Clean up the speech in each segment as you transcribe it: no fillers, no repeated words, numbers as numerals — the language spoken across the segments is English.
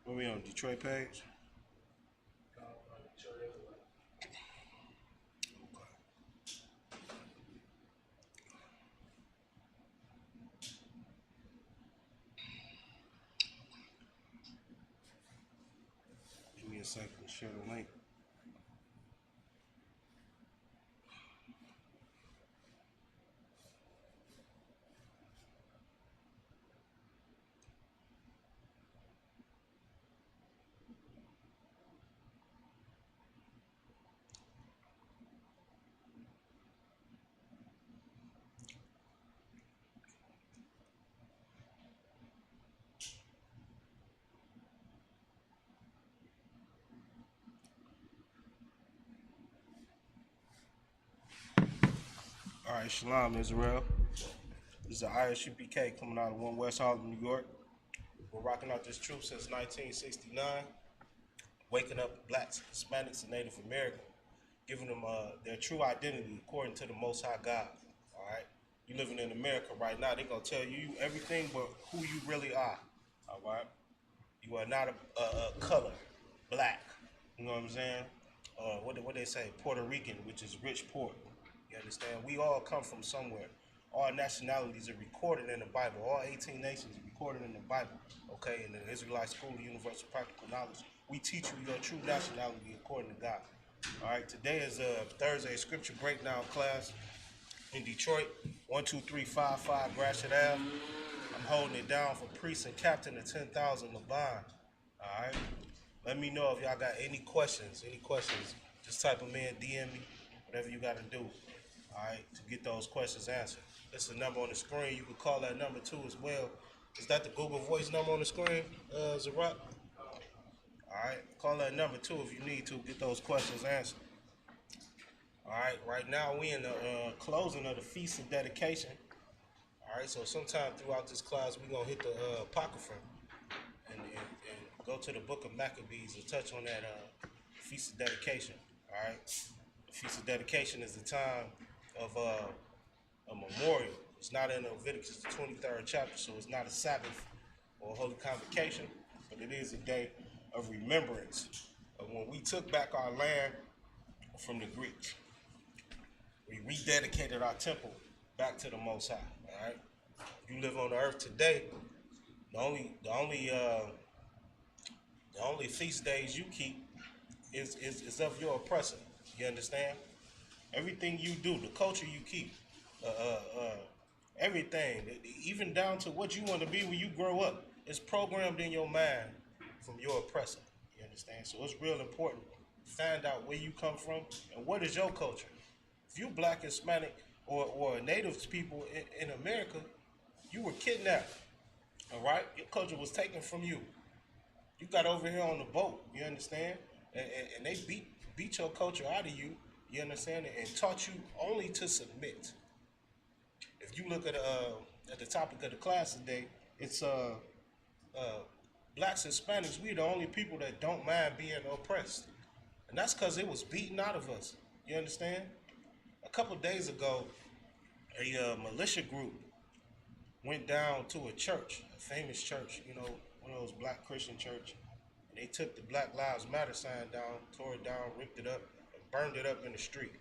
Where we on Detroit page? Give me a second to share the link. All right, Shalom, Israel. This is the ISUPK coming out of 1 West Harlem, New York. We're rocking out this truth since 1969, waking up blacks, Hispanics, and Native Americans, giving them their true identity according to the Most High God. All right, you living in America right now, they're gonna tell you everything but who you really are. All right, you are not a color, black. You know what I'm saying? What they say, Puerto Rican, which is rich poor. You understand? We all come from somewhere. All nationalities are recorded in the Bible. All 18 nations are recorded in the Bible. Okay, in the Israelite School of Universal Practical Knowledge, we teach you your true nationality according to God. All right, today is Thursday scripture breakdown class in Detroit, 12355 Gratiot Ave. I'm holding it down for priest and captain of 10,000 Laban. All right. Let me know if y'all got any questions. Any questions? Just type them in, DM me, whatever you got to do. All right, to get those questions answered. This is a number on the screen. You can call that number too as well. Is that the Google Voice number on the screen, Zarat? All right, call that number too if you need to get those questions answered. All right, right now we in the closing of the Feast of Dedication. All right, so sometime throughout this class we're going to hit the Apocrypha and go to the book of Maccabees and touch on that Feast of Dedication. All right, the Feast of Dedication is the time of a memorial. It's not in Leviticus, the 23rd chapter, so it's not a Sabbath or a holy convocation, but it is a day of remembrance of when we took back our land from the Greeks. We rededicated our temple back to the Most High. All right, you live on the earth today. The only feast days you keep is of your oppressor. You understand? Everything you do, the culture you keep, everything, even down to what you want to be when you grow up, is programmed in your mind from your oppressor. You understand? So it's real important to find out where you come from and what is your culture. If you black, Hispanic, or native people in America, you were kidnapped. All right? Your culture was taken from you. You got over here on the boat, you understand? And they beat your culture out of you, you understand? And taught you only to submit. If you look at the topic of the class today, it's blacks and Hispanics, we the only people that don't mind being oppressed. And that's because it was beaten out of us. You understand? A couple days ago, a militia group went down to a church, a famous church, you know, one of those black Christian church. And they took the Black Lives Matter sign down, tore it down, ripped it up, and burned it up in the street.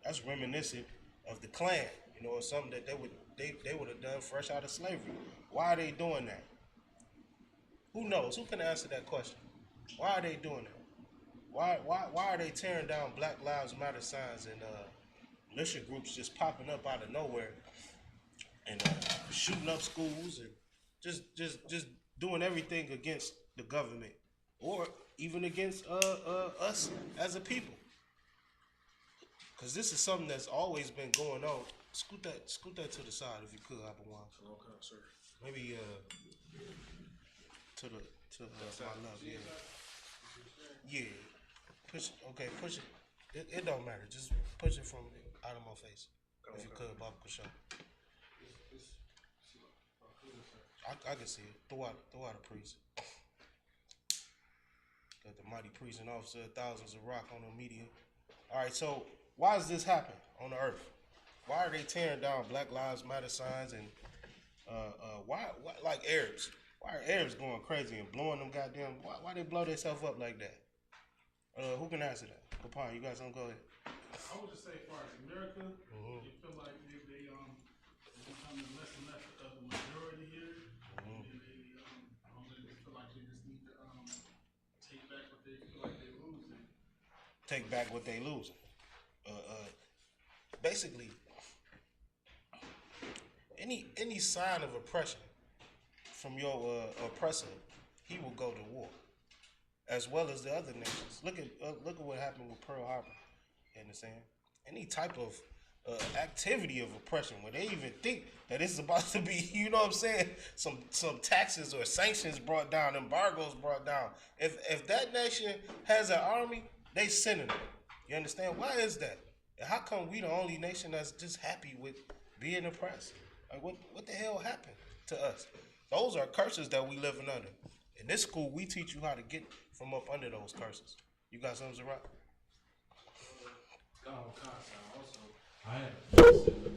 That's reminiscent of the Klan. You know, it's something that they would have done fresh out of slavery. Why are they doing that? Who knows? Who can answer that question? Why are they doing that? Why are they tearing down Black Lives Matter signs and militia groups just popping up out of nowhere and shooting up schools and just doing everything against the government or even against us as a people? Because this is something that's always been going on. Scoot that to the side if you could, Abawan. Okay, sir. Maybe to my left, yeah. Yeah. Push push it. It don't matter. Just push it from out of my face. If you could, Baba Kusha. I can see it. Throw out a priest. Got the mighty priest and officer, thousands of rock on the media. Alright, so why does this happen on the earth? Why are they tearing down Black Lives Matter signs and why like Arabs? Why are Arabs going crazy and blowing them goddamn? Why they blow themselves up like that? Who can answer that? Kapon, you guys don't go ahead. I would just say, as far as America, you feel like they becoming less and less of the majority here, and they just feel like they just need to take back what they feel like they're losing. Take back what they losing. Basically, any sign of oppression from your oppressor, he will go to war, as well as the other nations. Look at what happened with Pearl Harbor. You understand? Any type of activity of oppression, where they even think that it's about to be, you know what I'm saying, some taxes or sanctions brought down, embargoes brought down. If that nation has an army, they sending it. You understand? Why is that? And how come we the only nation that's just happy with being oppressed? Like what the hell happened to us? Those are curses that we living under. In this school, we teach you how to get from up under those curses. You got something, Zerat? Also, I had a question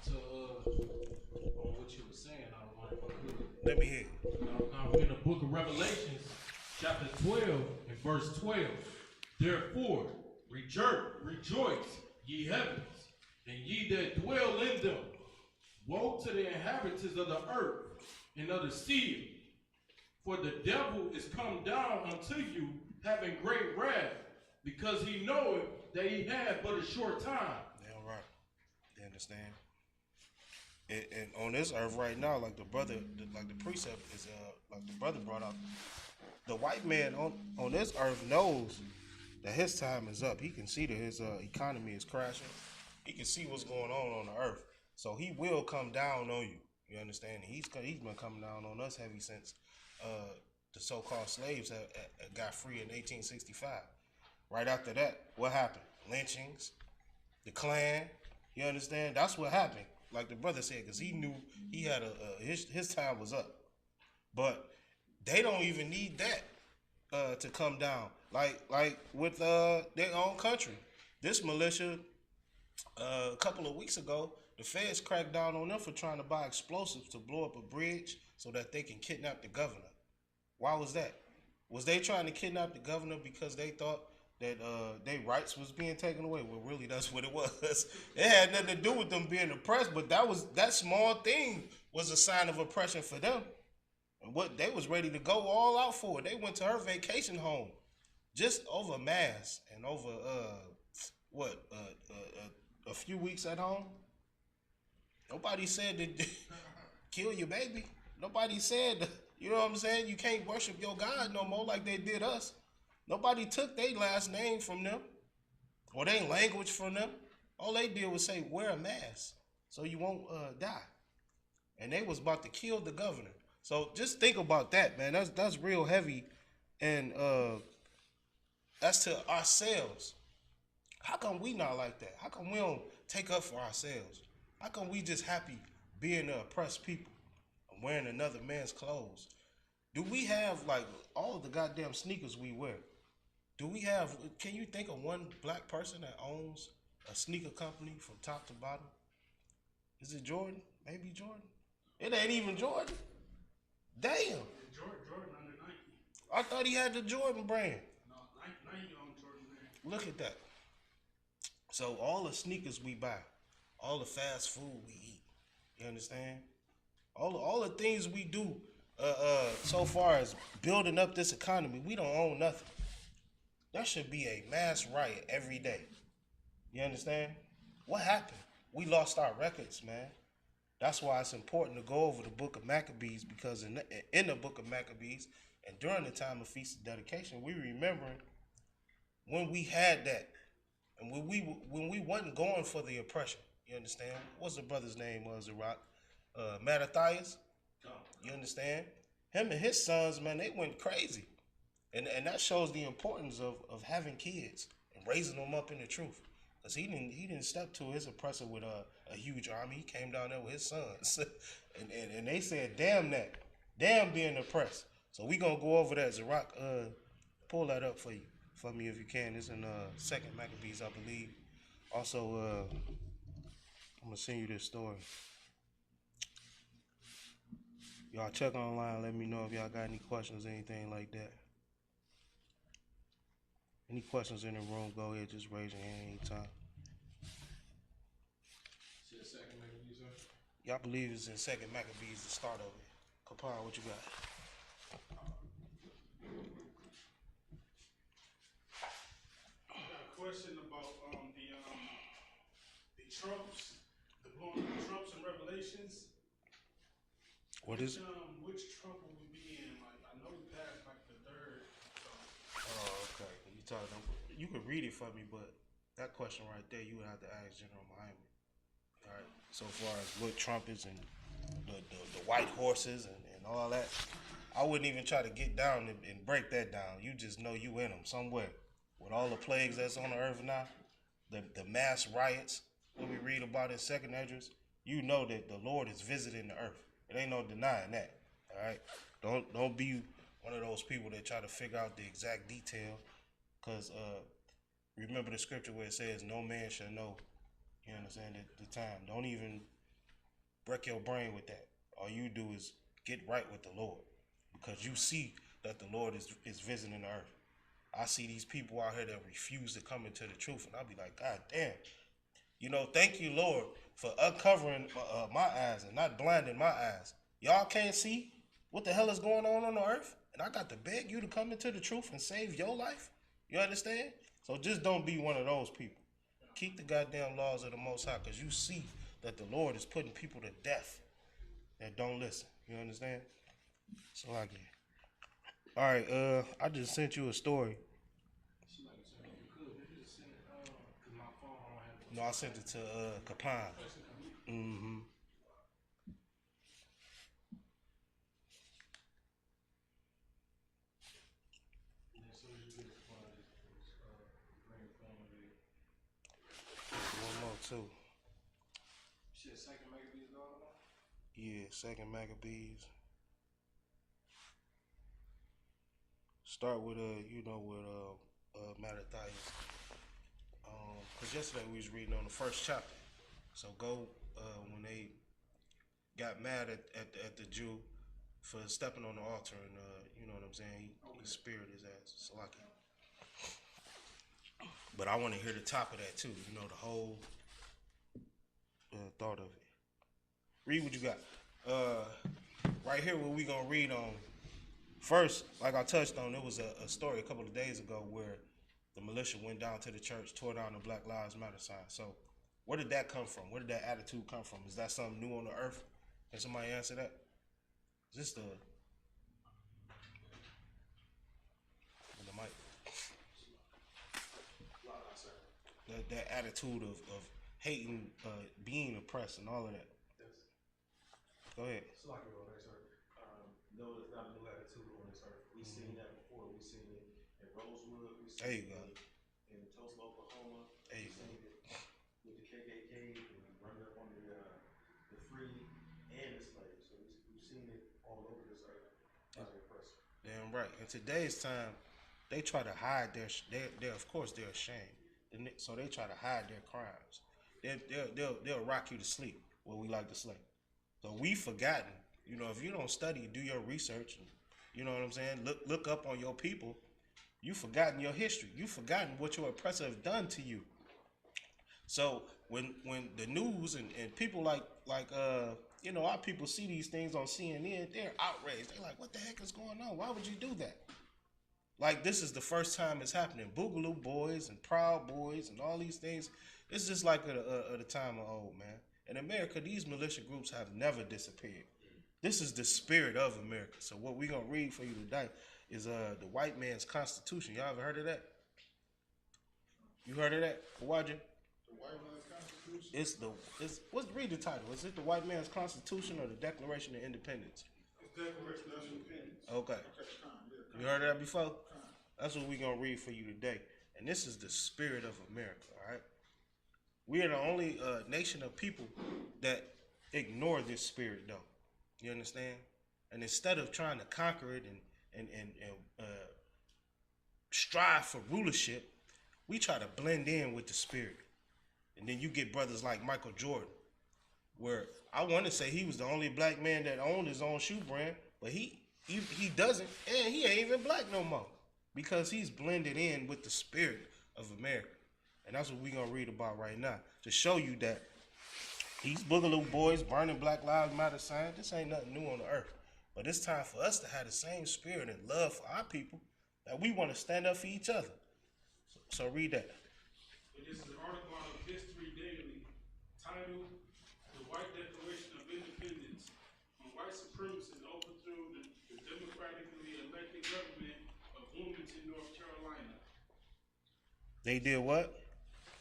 to on what you were saying. I don't know if I could. Let me hear. In the book of Revelations, chapter 12 and verse 12. Therefore, rejoice, ye heavens, and ye that dwell in them. Woe to the inhabitants of the earth and of the sea, for the devil is come down unto you, having great wrath, because he knoweth that he had but a short time. Yeah, right. You understand? And on this earth right now, like the precept is like the brother brought up, the white man on this earth knows that his time is up. He can see that his economy is crashing. He can see what's going on the earth. So he will come down on you. You understand? He's been coming down on us heavy since the so-called slaves got free in 1865. Right after that, what happened? Lynchings, the Klan. You understand? That's what happened. Like the brother said, because he knew he had his time was up. But they don't even need that to come down. Like with their own country. This militia, a couple of weeks ago, the feds cracked down on them for trying to buy explosives to blow up a bridge so that they can kidnap the governor. Why was that? Was they trying to kidnap the governor because they thought that their rights was being taken away? Well, really, that's what it was. It had nothing to do with them being oppressed, but that small thing was a sign of oppression for them. And what they was ready to go all out for it. They went to her vacation home just over mass and over a few weeks at home. Nobody said to kill your baby. Nobody said, you know what I'm saying, you can't worship your God no more like they did us. Nobody took their last name from them or their language from them. All they did was say, wear a mask so you won't die. And they was about to kill the governor. So just think about that, man. That's real heavy. And as to ourselves, how come we not like that? How come we don't take up for ourselves? How come we just happy being the oppressed people and wearing another man's clothes? Do we have, like, all of the goddamn sneakers we wear? Can you think of one black person that owns a sneaker company from top to bottom? Is it Jordan? Maybe Jordan? It ain't even Jordan. Damn. Jordan under Nike. I thought he had the Jordan brand. No, Nike on Jordan brand. Look at that. So all the sneakers we buy, all the fast food we eat, you understand? All the things we do so far as building up this economy, we don't own nothing. There should be a mass riot every day. You understand? What happened? We lost our records, man. That's why it's important to go over the book of Maccabees, because in the book of Maccabees and during the time of Feast of Dedication, we remembering when we had that and when we wasn't going for the oppression. You understand? What's the brother's name was Iraq? Mattathias? You understand? Him and his sons, man, they went crazy. And that shows the importance of having kids and raising them up in the truth. Because he didn't step to his oppressor with a huge army. He came down there with his sons. and they said, damn that. Damn being oppressed. So we going to go over that. Zerak, pull that up for me if you can. It's in 2nd Maccabees, I believe. Also, I'm going to send you this story. Y'all check online. Let me know if y'all got any questions, anything like that. Any questions in the room, go ahead. Just raise your hand anytime. See a second, maybe, sir? Y'all believe it's in Second Maccabees, the start of it. Kapar, what you got? I got a question about the trumps, the blowing of the trumps and Revelations. What is it? Which trump will we be in? Like, I know we passed like the third. Oh, okay. You could read it for me, but that question right there, you would have to ask General Muhammad. All right. So far as what trumpets and the white horses and all that, I wouldn't even try to get down and break that down. You just know you in them somewhere. With all the plagues that's on the earth now, the mass riots that we read about in Second Esdras, you know that the Lord is visiting the earth. It ain't no denying that. All right. Don't be one of those people that try to figure out the exact detail, because remember the scripture where it says no man shall know. You understand the time. Don't even break your brain with that. All you do is get right with the Lord, because you see that the Lord is visiting the earth. I see these people out here that refuse to come into the truth, and I'll be like, God damn. Thank you, Lord, for uncovering my eyes and not blinding my eyes. Y'all can't see what the hell is going on the earth, and I got to beg you to come into the truth and save your life. You understand? So just don't be one of those people. Keep the goddamn laws of the Most High, because you see that the Lord is putting people to death that don't listen. You understand? So I get. All right, I just sent you a story. No, I sent it to Capine. Mm-hmm. One more too. Shit, second Maccabees going on? Yeah, Second Maccabees. Start with Mattathias. Cause yesterday we was reading on the first chapter. So go when they got mad at the Jew for stepping on the altar, and you know what I'm saying, he speared his ass. Salaki. But I want to hear the top of that too. The whole thought of it. Read what you got. Right here, what we gonna read on. First, like I touched on, there was a story a couple of days ago where the militia went down to the church, tore down the Black Lives Matter sign. So, where did that come from? Where did that attitude come from? Is that something new on the earth? Can somebody answer that? Is this the mic? That attitude of hating, being oppressed, and all of that. Go ahead. It's like it on this earth. No, it's not a new attitude on this earth. We've seen that before. We've seen it in Rosewood. We've There seen you go. it in Tulsa, Oklahoma. There you We've go. seen it with the KKK and running up on the free and the slaves. So we've seen it all over this earth. By the oppressor. Damn right. In today's time, they try to hide they're of course they're ashamed, so they try to hide their crimes. They'll rock you to sleep, what we like to say. So we forgotten. If you don't study, do your research, and you know what I'm saying, look up on your people. You forgotten your history. You forgotten what your oppressor have done to you. So when the news and people like our people see these things on CNN, they're outraged. They're like, what the heck is going on? Why would you do that? Like, this is the first time it's happening. Boogaloo Boys and Proud Boys and all these things. It's just like the time of old, man. In America, these militia groups have never disappeared. This is the spirit of America. So what we're going to read for you today is the white man's constitution. Y'all ever heard of that? You heard of that, Kawaja? The white man's constitution. Read the title. Is it the white man's constitution or the Declaration of Independence? It's Declaration of Independence. Okay. You heard of that before? That's what we're going to read for you today. And this is the spirit of America, all right? We are the only nation of people that ignore this spirit, though. You understand? And instead of trying to conquer it and strive for rulership, we try to blend in with the spirit. And then you get brothers like Michael Jordan, where I want to say he was the only black man that owned his own shoe brand, but he doesn't, and he ain't even black no more because he's blended in with the spirit of America, and that's what we're gonna read about right now to show you that these boogaloo boys burning Black Lives Matter signs. This ain't nothing new on the earth, but it's time for us to have the same spirit and love for our people that we want to stand up for each other. So read that. And this is an article out of History Daily titled The White Declaration of Independence when white supremacists overthrew the democratically elected government of Wilmington, North Carolina. They did what?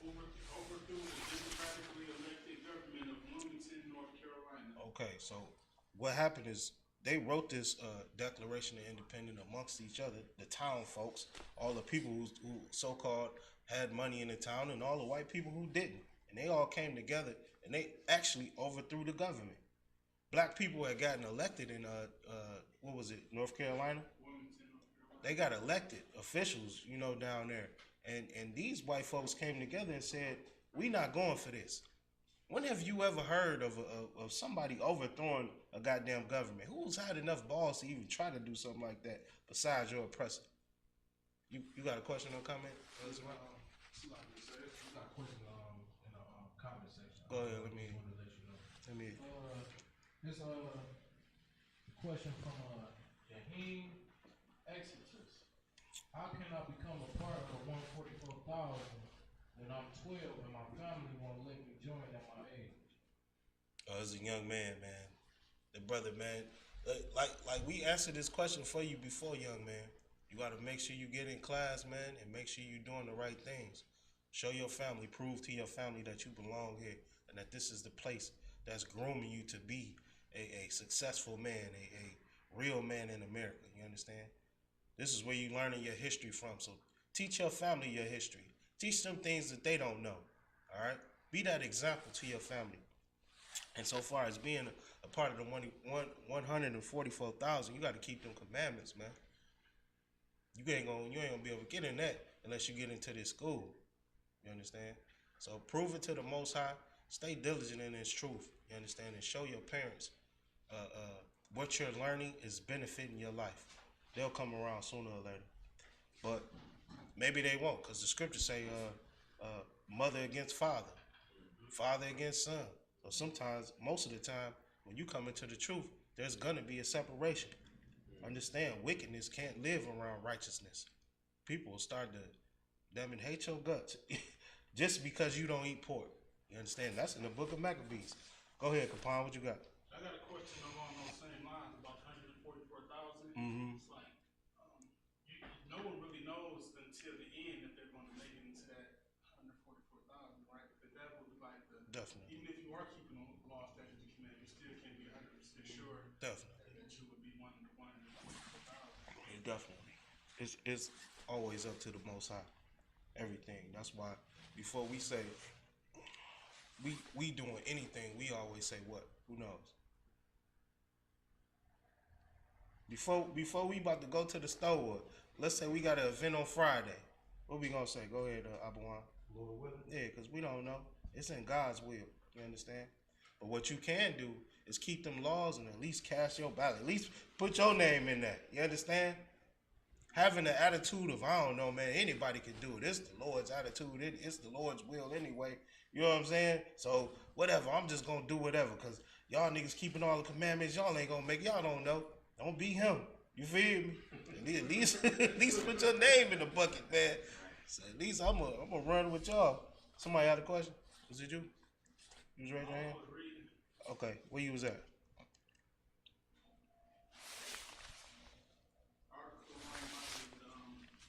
Overthrew the democratically elected government of Wilmington, North Carolina. Okay, so what happened is they wrote this Declaration of Independence amongst each other, the town folks, all the people who so-called had money in the town, and all the white people who didn't. And they all came together, and they actually overthrew the government. Black people had gotten elected in, what was it, North Carolina? Wilmington, North Carolina. They got elected officials, down there. And these white folks came together and said, we not going for this. When have you ever heard of somebody overthrowing a goddamn government? Who's had enough balls to even try to do something like that besides your oppressor? You got a question or comment? We got a question in the comment section. Go ahead. Let I me. just wanted to let you know. This question from Yaheen Exodus. How can I become a part of the 144,000 when I'm 12 and my family won't let me join at my age? As a young man, the brother, man, like we answered this question for you before, young man. You got to make sure you get in class, man, and make sure you're doing the right things. Show your family, prove to your family that you belong here and that this is the place that's grooming you to be a successful man, a real man in America. You understand? This is where you learning your history from. So teach your family your history. Teach them things that they don't know. All right? Be that example to your family. And so far as being a part of the 144,000, you got to keep them commandments, man. You ain't gonna be able to get in that unless you get into this school. You understand? So prove it to the Most High. Stay diligent in this truth. You understand? And show your parents what you're learning is benefiting your life. They'll come around sooner or later. But maybe they won't, because the scriptures say mother against father, father against son. So sometimes, most of the time, when you come into the truth, there's going to be a separation. Understand, wickedness can't live around righteousness. People will start to, damn it, hate your guts just because you don't eat pork. You understand? That's in the book of Maccabees. Go ahead, Capon, what you got? I got a question along those same lines about 144,000. Mm-hmm. It's like no one really knows until the end if they're going to make it into that 144,000, right? But that would be like Definitely. even if you are keeping the law, statutes, and commandments, you still can't be 100% sure Definitely. that you would be one of the 144,000. Definitely. It's always up to the Most High. Everything. That's why before we say we doing anything, we always say what? Who knows? Before we about to go to the store, let's say we got an event on Friday. What we gonna say? Go ahead, Abuwan. Lord willing. Yeah, because we don't know. It's in God's will. You understand? But what you can do is keep them laws and at least cast your ballot. At least put your name in that. You understand? Having the attitude of, I don't know, man, anybody can do it. It's the Lord's attitude. It's the Lord's will anyway. You know what I'm saying? So, whatever. I'm just going to do whatever because y'all niggas keeping all the commandments. Y'all ain't going to make it. Y'all don't know. Don't be him. You feel me? At least put your name in the bucket, man. So at least I'm gonna run with y'all. Somebody had a question? Was it you? You was raising your hand? Okay. Where you was at?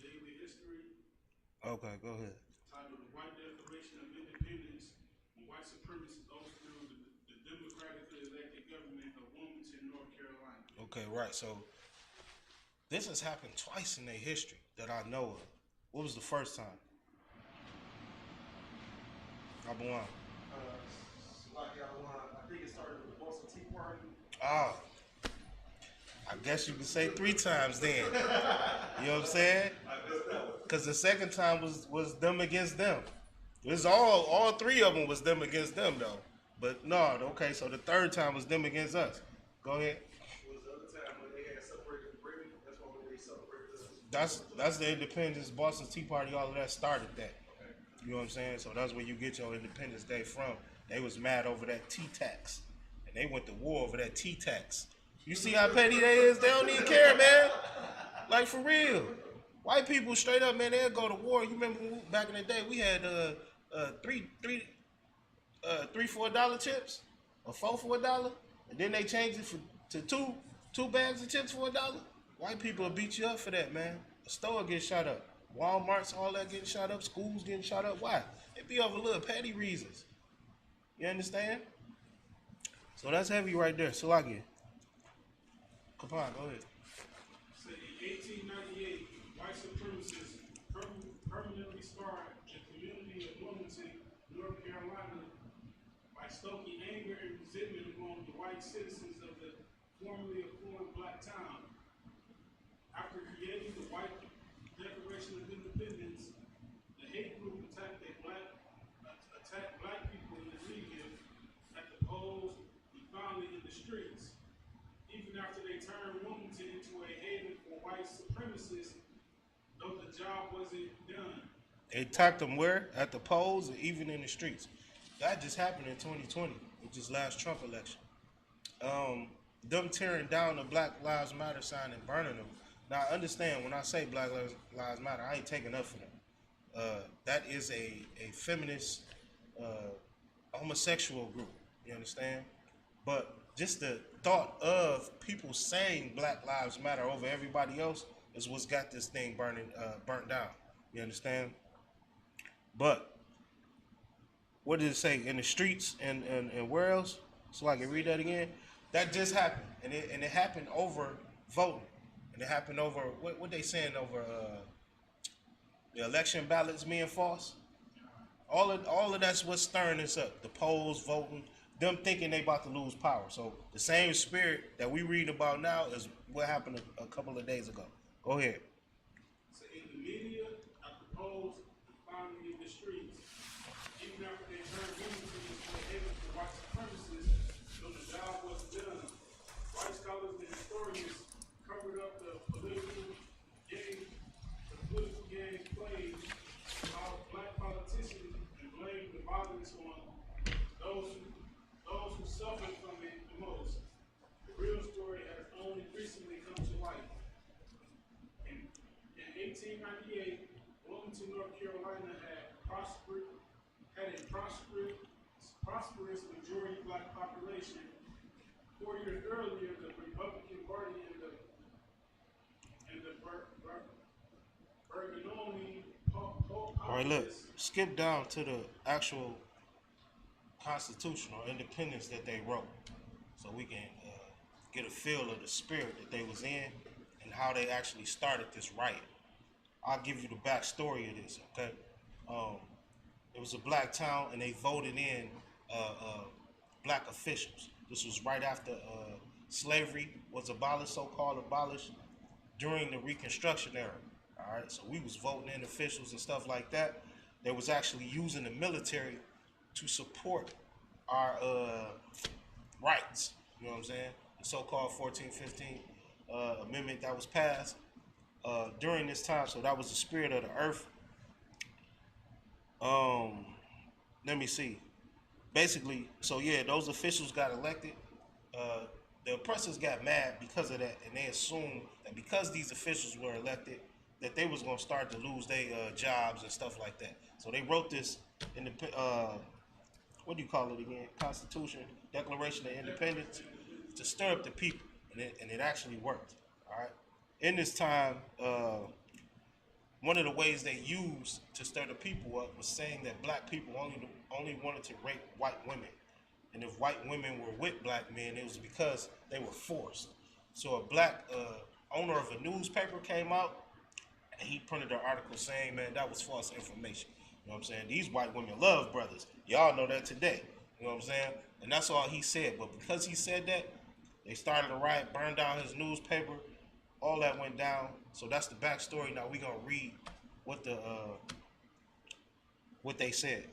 Daily History. Okay, go ahead. Titled The White Declaration of Independence when white supremacists overthrew the democratically elected government of Wilmington, North Carolina. Okay, right. So this has happened twice in their history that I know of. What was the first time? Abuwan. I think it started with the Boston Tea Party. Ah. I guess you could say 3 times then. You know what I'm saying? Because the second time was them against them. It was all 3 of them was them against them though. But no, okay, so the third time was them against us. Go ahead. Was the other time when they had separated Britain? That's why when they separated us. That's the independence, Boston Tea Party, all of that started that. You know what I'm saying? So that's where you get your Independence Day from. They was mad over that tea tax. And they went to war over that tea tax. You see how petty they is? They don't even care, man. Like, for real. White people straight up, man, they'll go to war. You remember back in the day, we had $3-4 chips, or $4 for $1, and then they changed it to two bags of chips for $1. White people will beat you up for that, man. A store gets shot up, Walmart's, all that getting shot up, schools getting shot up. Why? It be over little petty reasons. You understand? So that's heavy right there. So I get. Kapon, go ahead. So in 1898, white supremacists permanently scarred the community of Wilmington, North Carolina, by stoking anger and resentment among the white citizens of the formerly affluent black town. After creating the White Declaration of Independence, the hate group attacked black people in the media, at the polls, and finally in the streets. Even after they turned Wilmington into a haven for white supremacists, though the job wasn't done. They attacked them where? At the polls and even in the streets. That just happened in 2020, which is last Trump election. Them tearing down the Black Lives Matter sign and burning them. Now, I understand when I say Black Lives Matter, I ain't taking up for them. That is a feminist, homosexual group. You understand? But just the thought of people saying Black Lives Matter over everybody else is what's got this thing burnt down. You understand? But what did it say in the streets and where else? So I can read that again. That just happened, and it happened over voting, and it happened over what they saying over the election ballots being false. All of that's what's stirring this up. The polls, voting, them thinking they about to lose power. So the same spirit that we read about now is what happened a couple of days ago. Go ahead. So in the media, at the polls, and finally in the streets, even after they turned Wilmington into a haven for white supremacists, though the job wasn't done, white scholars and historians covered up the political game played by black politicians and blamed the violence on those who suffered from it the most. The real story has only recently come to light. In 1898, Wilmington, North Carolina had a prosperous majority black population. 4 years earlier, the Republican Party and the Bergenoni All right, look, skip down to the actual Constitution or independence that they wrote, so we can get a feel of the spirit that they was in and how they actually started this riot. I'll give you the backstory of this, okay? It was a black town, and they voted in black officials. This was right after slavery was abolished, so-called abolished, during the Reconstruction era. All right, so we was voting in officials and stuff like that. They was actually using the military to support our rights. You know what I'm saying? The so-called 1415 amendment that was passed during this time. So that was the spirit of the earth. Let me see. Basically, so yeah, those officials got elected. The oppressors got mad because of that, and they assumed that because these officials were elected, that they was gonna start to lose their jobs and stuff like that. So they wrote this in the what do you call it again? Constitution, Declaration of Independence, to stir up the people, and it actually worked. All right. In this time, one of the ways they used to stir the people up was saying that black people only wanted to rape white women, and if white women were with black men, it was because they were forced. So a black owner of a newspaper came out, and he printed an article saying, man, that was false information. You know what I'm saying? These white women love brothers. Y'all know that today. You know what I'm saying? And that's all he said. But because he said that, they started a riot, burned down his newspaper. All that went down. So that's the backstory. Now we're gonna read what they said.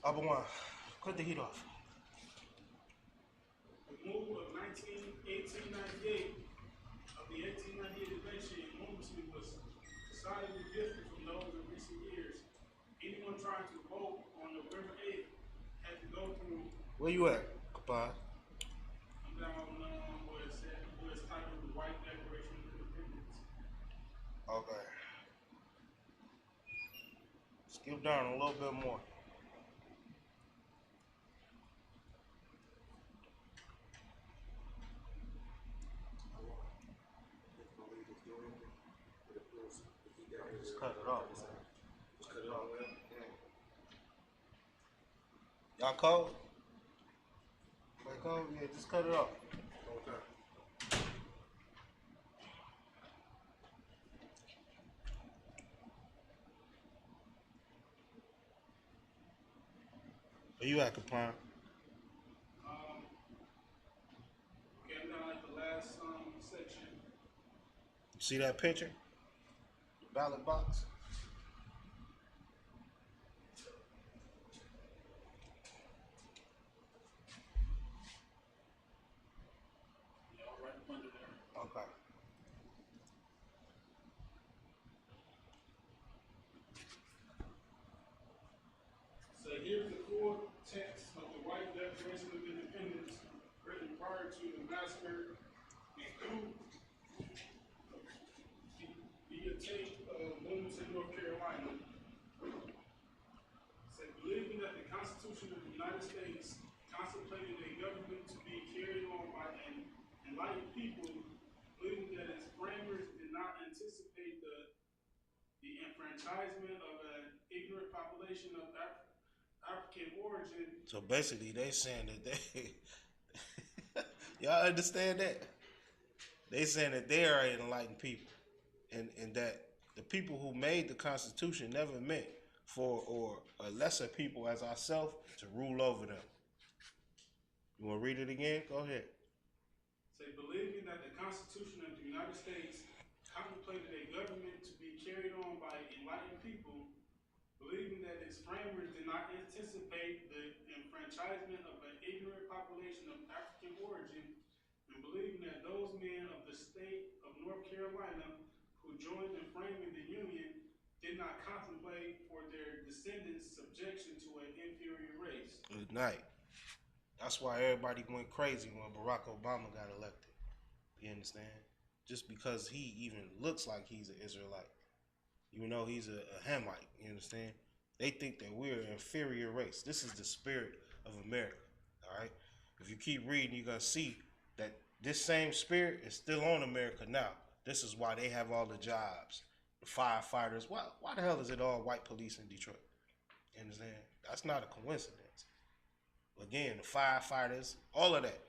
Upper one. Cut the heat off. The move of 1898 of the 1898 election in Wilmington was decidedly different from those of recent years. Anyone trying to vote on November 8th had to go through. Where you at, Kapaz? I'm down where it's titled the White Declaration of Independence. Okay. Skip down a little bit more. Just cut it off. Just cut it off. Y'all cold? Y'all cold? Yeah, just cut it off. Okay. Where you at, Capone? Okay, I'm down at the last section. You see that picture? The ballot box? Yeah, right up under there. Okay. So here's the full text of the White Declaration of Independence written prior to the massacre and coup via tape of Wilmington, North Carolina. Said, believing that the Constitution of the United States contemplated a government to be carried on by an enlightened people, believing that its framers did not anticipate the enfranchisement of an ignorant population of African origin. So basically, they saying that they, y'all understand that? They saying that they are enlightened people, and that the people who made the Constitution never meant for or a lesser people as ourselves to rule over them. You want to read it again? Go ahead. Say, believing that the Constitution of the United States contemplated a government to be carried on by enlightened people, believing that its framers did not anticipate the enfranchisement of an ignorant population of African origin, and believing that those men of the state of North Carolina who joined in framing the Union did not contemplate for their descendants subjection to an inferior race. Good night. That's why everybody went crazy when Barack Obama got elected. You understand? Just because he even looks like he's an Israelite. Even though he's a Hamite, you understand? They think that we're an inferior race. This is the spirit of America, all right? If you keep reading, you're going to see that this same spirit is still on America now. This is why they have all the jobs, the firefighters. Why the hell is it all white police in Detroit? You understand? That's not a coincidence. Again, the firefighters, all of that,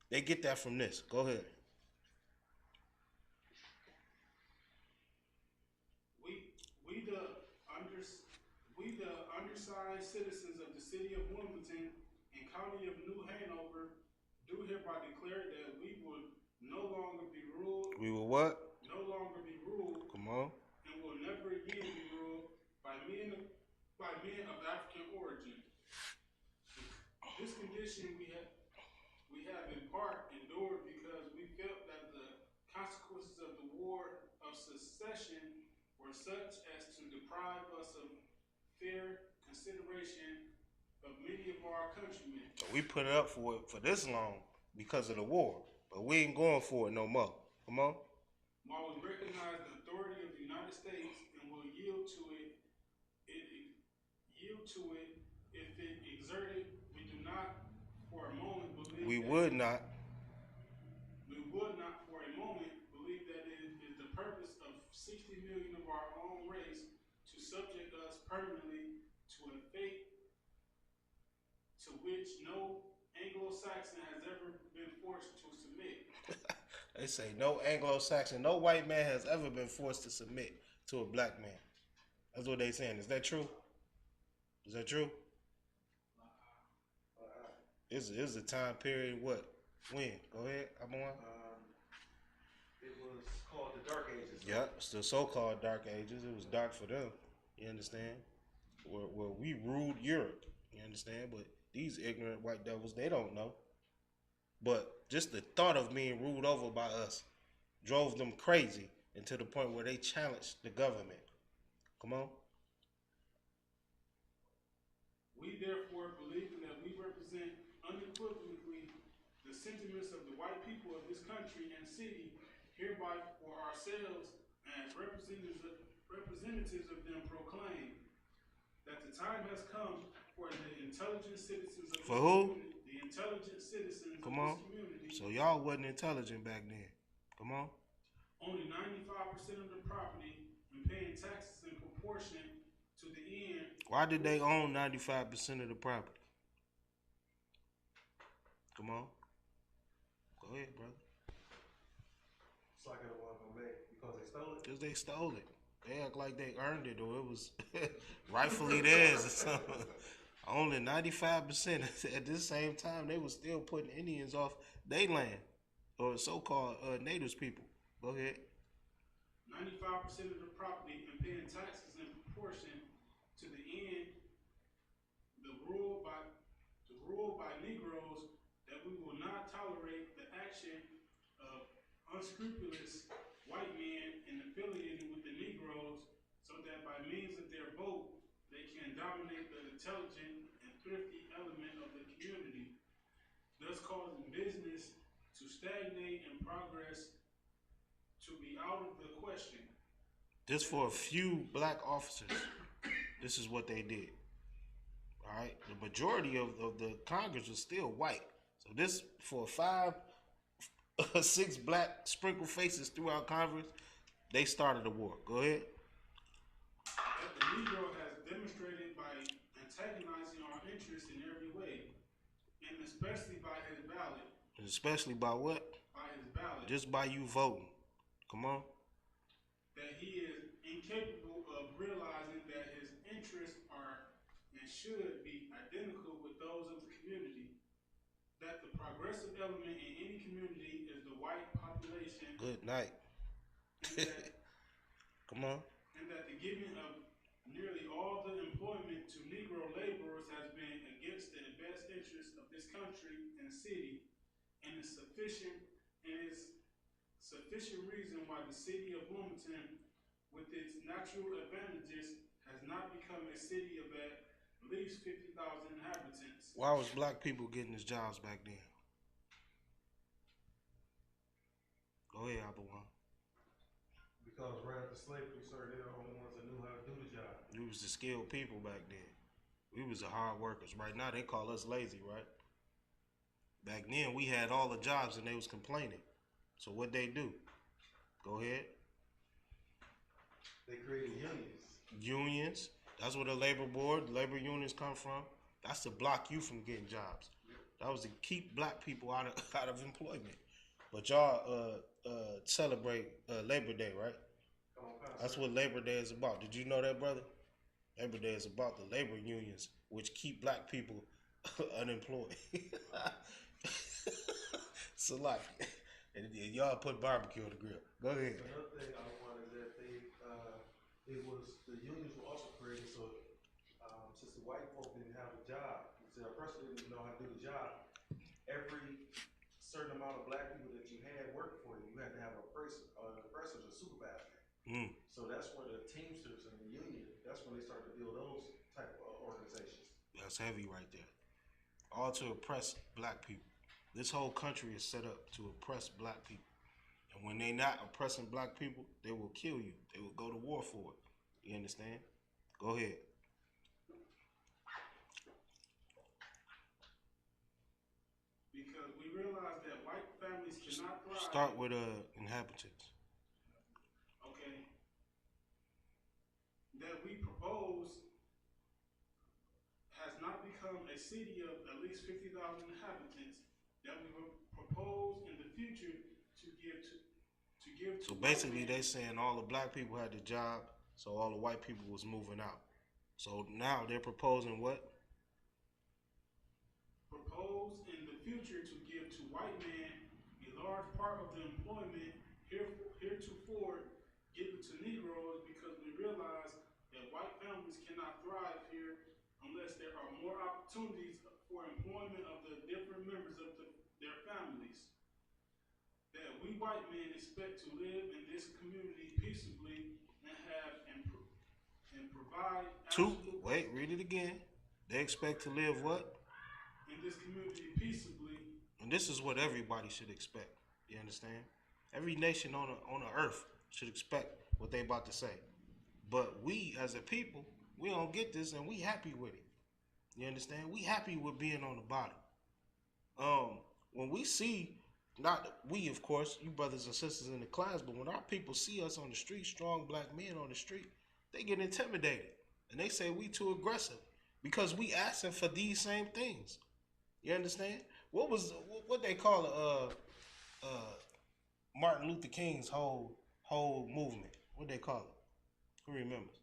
they get that from this. Go ahead. We the undersigned citizens of the city of Wilmington and county of New Hanover do hereby declare that we will no longer be ruled. We will what? No longer be ruled. Come on. And will never again be ruled by men of African origin. This condition we have in part endured because we felt that the consequences of the war of secession were such as to deprive us of fair consideration of many of our countrymen. So we put it up for this long because of the war, but we ain't going for it no more. Come on. While we recognize the authority of the United States and will yield to it if it exerted, we do not for a moment believe We would not for a moment believe that it is the purpose of 60 million of our own race to subject us permanently to a fate to which no Anglo-Saxon has ever been forced to submit. They say no Anglo-Saxon, no white man has ever been forced to submit to a black man. That's what they saying. Is that true? Is that true? Is a time period what? When? Go ahead, I'm on. It was called the Dark Ages. Yep, it's the so-called Dark Ages. It was dark for them. You understand? Where we ruled Europe. You understand? But these ignorant white devils, they don't know. But just the thought of being ruled over by us drove them crazy, and to the point where they challenged the government. Come on. We therefore, believing that we represent unequivocally the sentiments of the white people of this country and city, hereby for ourselves as representatives of them proclaim that the time has come for the intelligent citizens of For who? community, the intelligent citizens Come of on. this community. So y'all wasn't intelligent back then. Come on. Only 95% of the property and paying taxes in proportion to the end. Why did they own 95% of the property? Come on. Go ahead, brother. So I got a one go back because they stole it. Because they stole it. They act like they earned it or it was rightfully theirs or something. Only 95%. At this same time, they were still putting Indians off their land, or so-called natives people. Go ahead. 95% of the property and paying taxes in proportion to the end. The rule by Negroes that we will not tolerate the action of unscrupulous white men and affiliated with the Negroes, so that by means of their vote they can dominate the intelligent and thrifty element of the community, thus causing business to stagnate and progress to be out of the question. Just for a few black officers, this is what they did. All right, the majority of the Congress was still white. So this for 6 black sprinkled faces throughout Congress, they started a war. Go ahead. That the Negro has demonstrated by antagonizing our interests in every way, and especially by his ballot. And especially by what? By his ballot. Just by you voting. Come on. That he is incapable of realizing that his interests are and should be identical with those of the community. That the progressive element in any community is the white population. Good night. Come on. And that the giving of nearly all the employment to Negro laborers has been against the best interest of this country and city, and is sufficient reason why the city of Wilmington, with its natural advantages, has not become a city of at least 50,000 inhabitants. Why was black people getting these jobs back then? Go ahead, Albawan. Because right after slavery, sir, they were the only ones that knew how to do the job. We was the skilled people back then. We was the hard workers. Right now they call us lazy, right? Back then we had all the jobs and they was complaining. So what they do? Go ahead. They created unions. Unions. That's where the labor board, labor unions come from. That's to block you from getting jobs. That was to keep black people out of employment. But y'all celebrate Labor Day, right? That's what Labor Day is about. Did you know that, brother? Labor Day is about the labor unions, which keep black people unemployed. So like, and y'all put barbecue on the grill. Go ahead. Another thing I wanted is that the unions were also created so since the white folk didn't have a job, so a person didn't know how to do the job, every certain amount of black people that you had work for you, you had to have a person or a supervisor. So that's where the Teamsters and the union, that's when they started to build those type of organizations. That's heavy right there. All to oppress black people. This whole country is set up to oppress black people. And when they not oppressing black people, they will kill you. They will go to war for it. You understand? Go ahead. Because we realize that white families cannot thrive. Start with inhabitants. Okay. That we propose has not become a city of at least 50,000 inhabitants. That we will propose in the future to give to So basically they saying all the black people had the job, so all the white people was moving out. So now they're proposing what? Propose in the future to give to white men a large part of the employment heretofore given to Negroes, because we realize that white families cannot thrive here unless there are more opportunities we white men expect to live in this community peaceably and have and provide Wait, read it again. They expect to live what? in this community peaceably. And this is what everybody should expect. You understand? Every nation on the earth should expect what they about to say. But we as a people, we don't get this and we happy with it. You understand? We happy with being on the bottom. When we see, not we of course, you brothers and sisters in the class, but when our people see us on the street, strong black men on the street, they get intimidated. And they say we too aggressive because we asking for these same things. You understand? What they call Martin Luther King's whole movement? What they call it? Who remembers?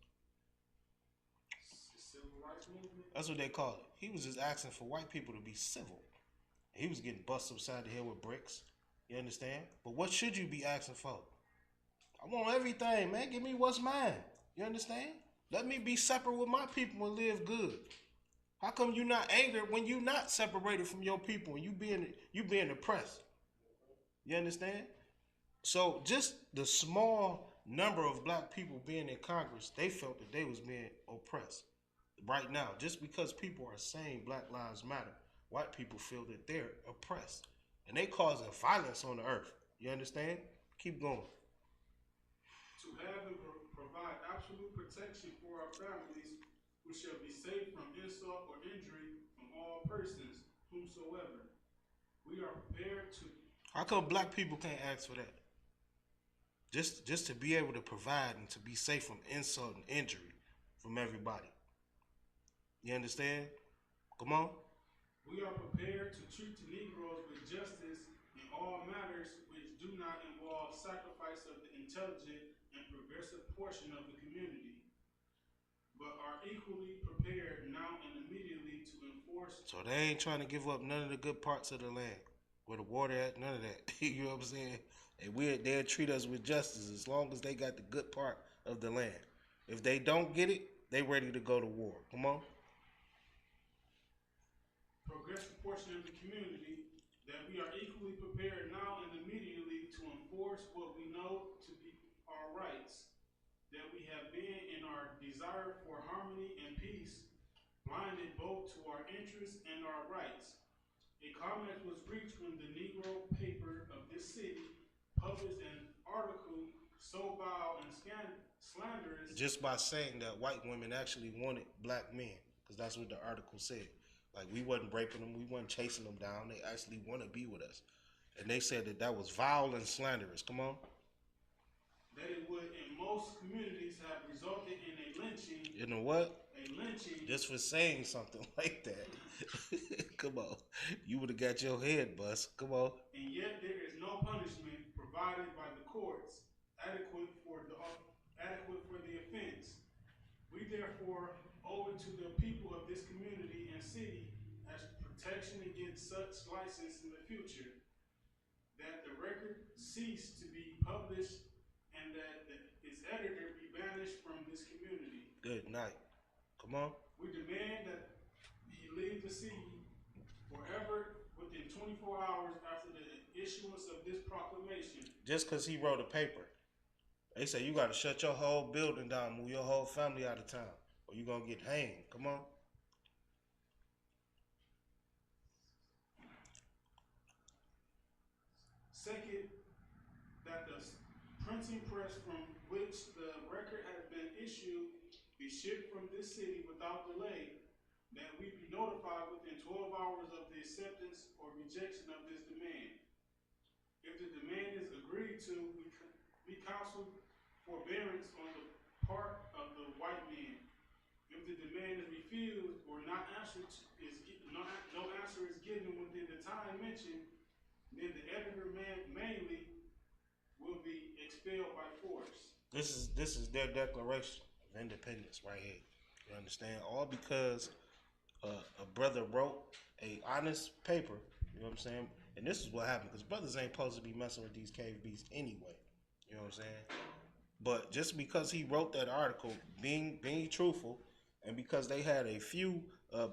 The civil rights movement. That's what they call it. He was just asking for white people to be civil. He was getting busted upside the head with bricks. You understand? But what should you be asking for? I want everything, man. Give me what's mine. You understand? Let me be separate with my people and live good. How come you not angered when you not separated from your people and you being oppressed? You understand? So just the small number of black people being in Congress, they felt that they was being oppressed. Right now, just because people are saying Black Lives Matter, white people feel that they're oppressed. And they causing violence on the earth. You understand? Keep going. To have and provide absolute protection for our families, who shall be safe from insult or injury from all persons, whomsoever. We are prepared to. How come black people can't ask for that? Just to be able to provide and to be safe from insult and injury from everybody. You understand? Come on. We are prepared to treat the Negroes with justice in all matters which do not involve sacrifice of the intelligent and progressive portion of the community, but are equally prepared now and immediately to enforce. So they ain't trying to give up none of the good parts of the land, where the water at, none of that. You know what I'm saying? And they'll treat us with justice as long as they got the good part of the land. If they don't get it, they ready to go to war. Come on. Progressive portion of the community, that we are equally prepared now and immediately to enforce what we know to be our rights, that we have been in our desire for harmony and peace, blinded both to our interests and our rights. A comment was reached when the Negro paper of this city published an article so vile and slanderous. Just by saying that white women actually wanted black men, because that's what the article said. Like, we wasn't raping them, we wasn't chasing them down. They actually want to be with us. And they said that was vile and slanderous. Come on. That it would, in most communities, have resulted in a lynching. You know what? A lynching. Just for saying something like that. Come on. You would have got your head bust. Come on. And yet there is no punishment provided by the courts adequate for the offense. We therefore owe it to the people of this community and city as protection against such license in the future, that the record cease to be published and that its editor be banished from this community. Good night. Come on. We demand that he leave the city forever within 24 hours after the issuance of this proclamation. Just because he wrote a paper. They say you got to shut your whole building down, move your whole family out of town, or you're going to get hanged. Come on. Second, that the printing press from which the record has been issued be shipped from this city without delay, that we be notified within 12 hours of the acceptance or rejection of this demand. If the demand is agreed to, we counsel forbearance on the part of the white man. If the demand is refused or not answered no answer is given within the time mentioned, then the editor mainly will be expelled by force. This is their declaration of independence right here. You understand? All because a brother wrote a honest paper. You know what I'm saying? And this is what happened, because brothers ain't supposed to be messing with these cave beasts anyway. You know what I'm saying? But just because he wrote that article, being truthful, and because they had a few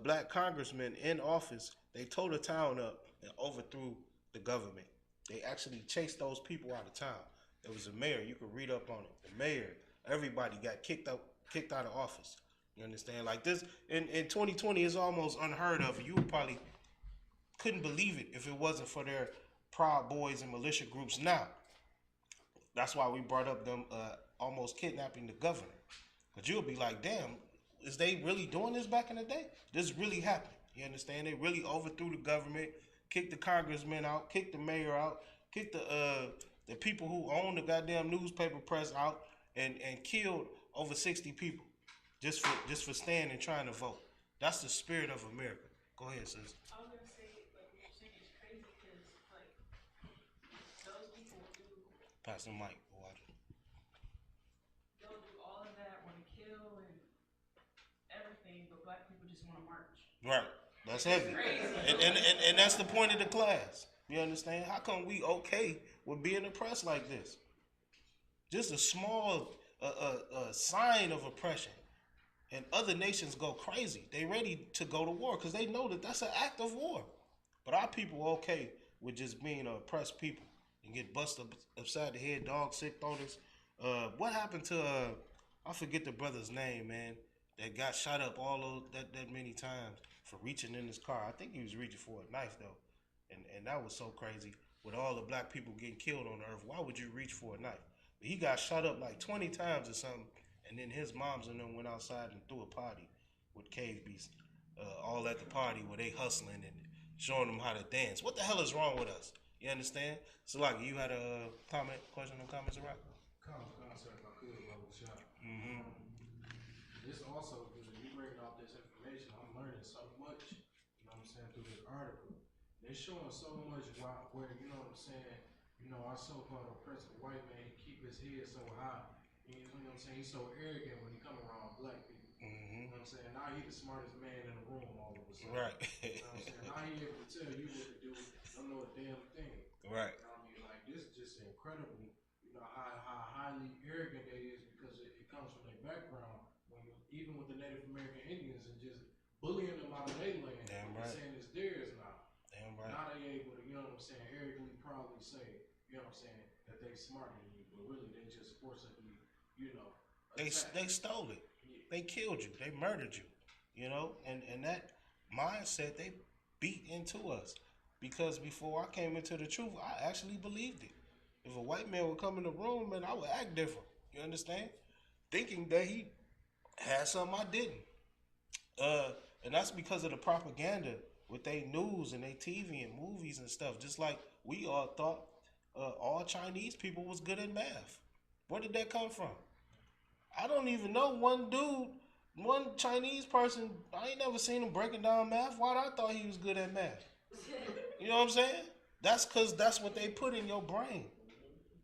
black congressmen in office, they tore the town up and overthrew the government. They actually chased those people out of town. There was a mayor. You could read up on it. The mayor, everybody got kicked out of office. You understand? Like this in 2020 is almost unheard of. You probably couldn't believe it if it wasn't for their Proud Boys and militia groups. Now, that's why we brought up them almost kidnapping the governor. But you'll be like, damn, is they really doing this back in the day? This really happened. You understand? They really overthrew the government, kicked the congressman out, kicked the mayor out, kicked the people who own the goddamn newspaper press out, and killed over 60 people just for staying and trying to vote. That's the spirit of America. Go ahead, sis. I was gonna say, like what you're saying is crazy because, like, those people do, Pass the mic. they'll do all of that, want to kill and everything, but black people just want to march. Right. That's heavy. And that's the point of the class. You understand? How come we okay with being oppressed like this? Just a small sign of oppression. And other nations go crazy. They ready to go to war because they know that that's an act of war. But our people okay with just being oppressed people and get busted upside the head, dog sick throaters. What happened to I forget the brother's name, man, that got shot up that many times for reaching in his car. I think he was reaching for a knife though. And that was so crazy. With all the black people getting killed on the earth, why would you reach for a knife? But he got shot up like 20 times or something. And then his moms and them went outside and threw a party with cave beasts, all at the party where they hustling and showing them how to dance. What the hell is wrong with us? You understand? So like, you had a question or comments, right? Concept, if I could, brother Shot. Mm-hmm. This also, because you bringing out this information, I'm learning so much, you know what I'm saying, through this article. They're showing so much where, you know what I'm saying, you know, our so-called oppressive white man, he keep his head so high. You know what I'm saying? He's so arrogant when he come around black people. Mm-hmm. You know what I'm saying? Now he's the smartest man in the room all of a sudden. Right. You know what I'm saying? Now he able to tell you what to do. Don't know a damn thing. Right. You know what I mean? Like, this is just incredible. You know, how highly arrogant they is because it comes from their background. When even with the Native American Indians and just bullying them out of their land. Damn and right. saying it's theirs now. Damn right. Now they able to, you know what I'm saying, arrogantly proudly say, you know what I'm saying, that they smarter than you. But really, they just forcibly, you know, They stole it. They killed you. They murdered you. You know, and that mindset they beat into us. Because before I came into the truth, I actually believed it. If a white man would come in the room, man, I would act different. You understand? Thinking that he had something I didn't. And that's because of the propaganda with their news and their TV and movies and stuff. Just like we all thought all Chinese people was good at math. Where did that come from? I don't even know one Chinese person, I ain't never seen him breaking down math. Why I thought he was good at math? You know what I'm saying? That's because that's what they put in your brain.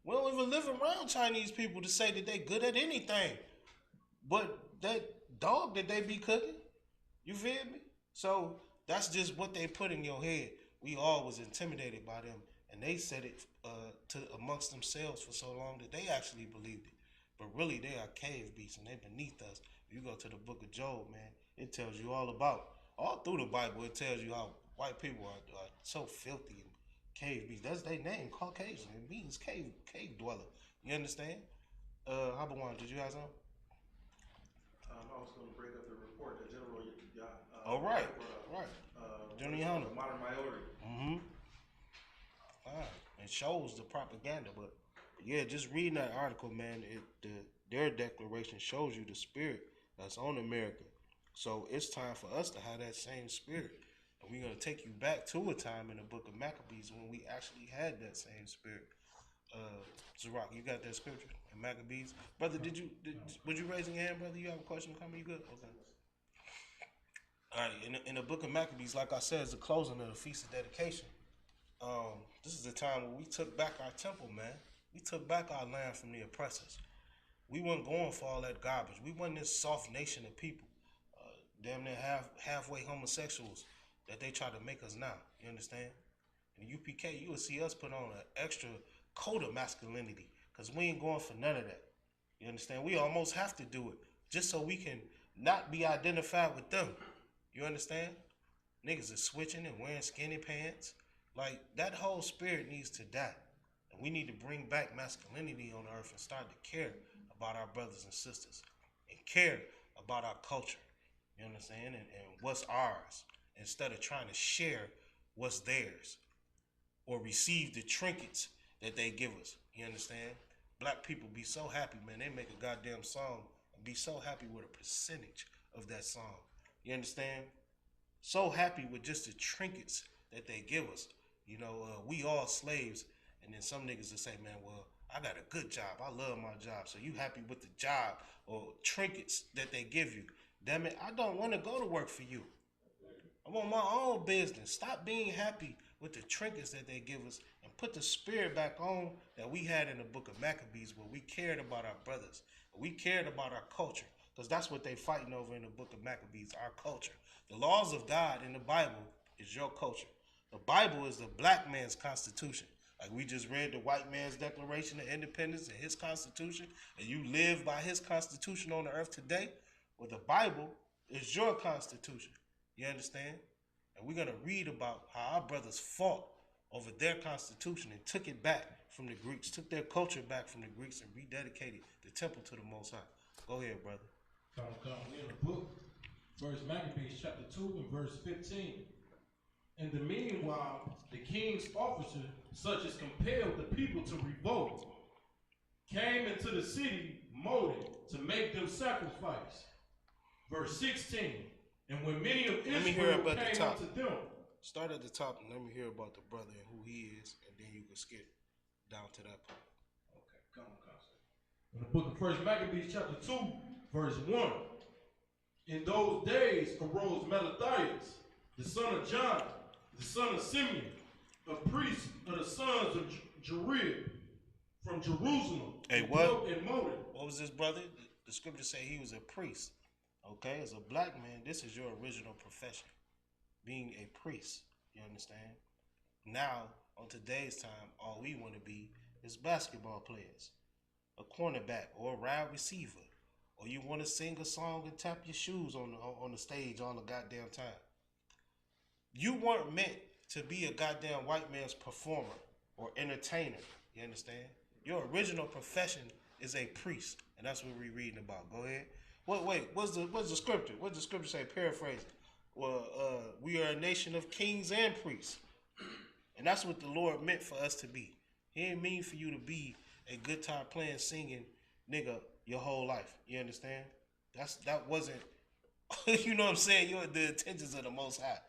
We don't even live around Chinese people to say that they good at anything. But that dog that they be cooking, you feel me? So that's just what they put in your head. We all was intimidated by them. And they said it to amongst themselves for so long that they actually believed it. But really, they are cave beasts and they're beneath us. If you go to the book of Job, man, it tells you all through the Bible, it tells you how white people are so filthy and cave beasts. That's their name, Caucasian. It means cave dweller. You understand? Habawan, did you have something? I was going to break up the report that General got. Oh, right. General Hunter. Modern minority. Mm-hmm. It shows the propaganda, but yeah, just reading that article, man, their declaration shows you the spirit that's on America. So it's time for us to have that same spirit. And we're going to take you back to a time in the book of Maccabees when we actually had that same spirit. Zarak, you got that scripture in Maccabees? Brother, would you raise your hand, brother? You have a question or comment? You good? Okay. All right, in the book of Maccabees, like I said, it's the closing of the Feast of Dedication. This is the time where we took back our temple, man. We took back our land from the oppressors. We weren't going for all that garbage. We wasn't this soft nation of people, damn near halfway homosexuals that they try to make us now. You understand? In the UPK, you will see us put on an extra coat of masculinity because we ain't going for none of that. You understand? We almost have to do it just so we can not be identified with them. You understand? Niggas is switching and wearing skinny pants, Like, that whole spirit needs to die. And we need to bring back masculinity on earth and start to care about our brothers and sisters and care about our culture. You understand? And what's ours, instead of trying to share what's theirs or receive the trinkets that they give us. You understand? Black people be so happy, man. They make a goddamn song and be so happy with a percentage of that song. You understand? So happy with just the trinkets that they give us. You know, we all slaves. And then some niggas will say, man, well, I got a good job. I love my job. So you happy with the job or trinkets that they give you. Damn it, I don't want to go to work for you. I want my own business. Stop being happy with the trinkets that they give us and put the spirit back on that we had in the book of Maccabees, where we cared about our brothers. We cared about our culture, because that's what they fighting over in the book of Maccabees, our culture. The laws of God in the Bible is your culture. The Bible is the black man's constitution. Like we just read the white man's Declaration of Independence and his constitution, and you live by his constitution on the earth today. Well, the Bible is your constitution. You understand? And we're going to read about how our brothers fought over their constitution and took it back from the Greeks, took their culture back from the Greeks and rededicated the temple to the Most High. Go ahead, brother. Come. We in the book, First Maccabees chapter 2 and verse 15. In the meanwhile, the king's officer, such as compelled the people to revolt, came into the city molded to make them sacrifice. Verse 16. And when many of Israel came unto them. Start at the top and let me hear about the brother and who he is, and then you can skip down to that point. Okay, come. In the book of First Maccabees chapter 2, verse 1. In those days arose Mattathias, the son of John, the son of Simeon, a priest of the sons of Jerib, from Jerusalem. Hey, what? What was this brother? The scripture say he was a priest. Okay, as a black man, this is your original profession, being a priest. You understand? Now, on today's time, all we want to be is basketball players, a cornerback or a wide receiver, or you want to sing a song and tap your shoes on the stage all the goddamn time. You weren't meant to be a goddamn white man's performer or entertainer. You understand? Your original profession is a priest, and that's what we're reading about. Go ahead. Wait, what's the scripture? What's the scripture say? Paraphrase it. Well, we are a nation of kings and priests. And that's what the Lord meant for us to be. He didn't mean for you to be a guitar playing, singing nigga your whole life. You understand? That wasn't, you know what I'm saying? The intentions of the Most High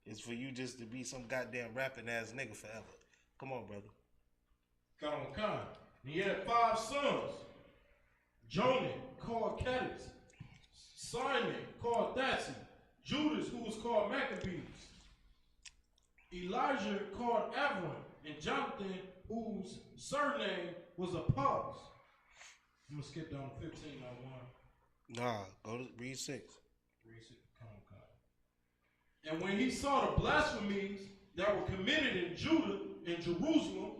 is for you just to be some goddamn rapping ass nigga forever. Come on, brother. Come. He had 5 sons. Jonan, called Cadus. Simon, called Thassi. Judas, who was called Maccabees. Elijah, called Avron. And Jonathan, whose surname was Apollos. I'm going to skip down to 15 now, 1. Nah, go to read 6. Read 6. Come. And when he saw the blasphemies that were committed in Judah and Jerusalem,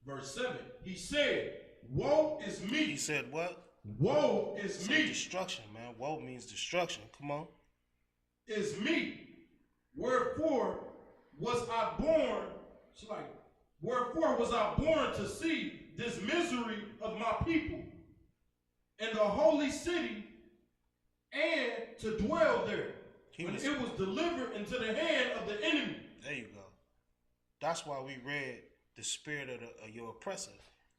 verse 7, he said, woe is me. He said what? Woe is me. Destruction, man. Woe means destruction. Come on. Is me. Wherefore was I born? She's like, wherefore was I born to see this misery of my people and the holy city, and to dwell there. When it was delivered into the hand of the enemy. There you go. That's why we read the spirit of your oppressor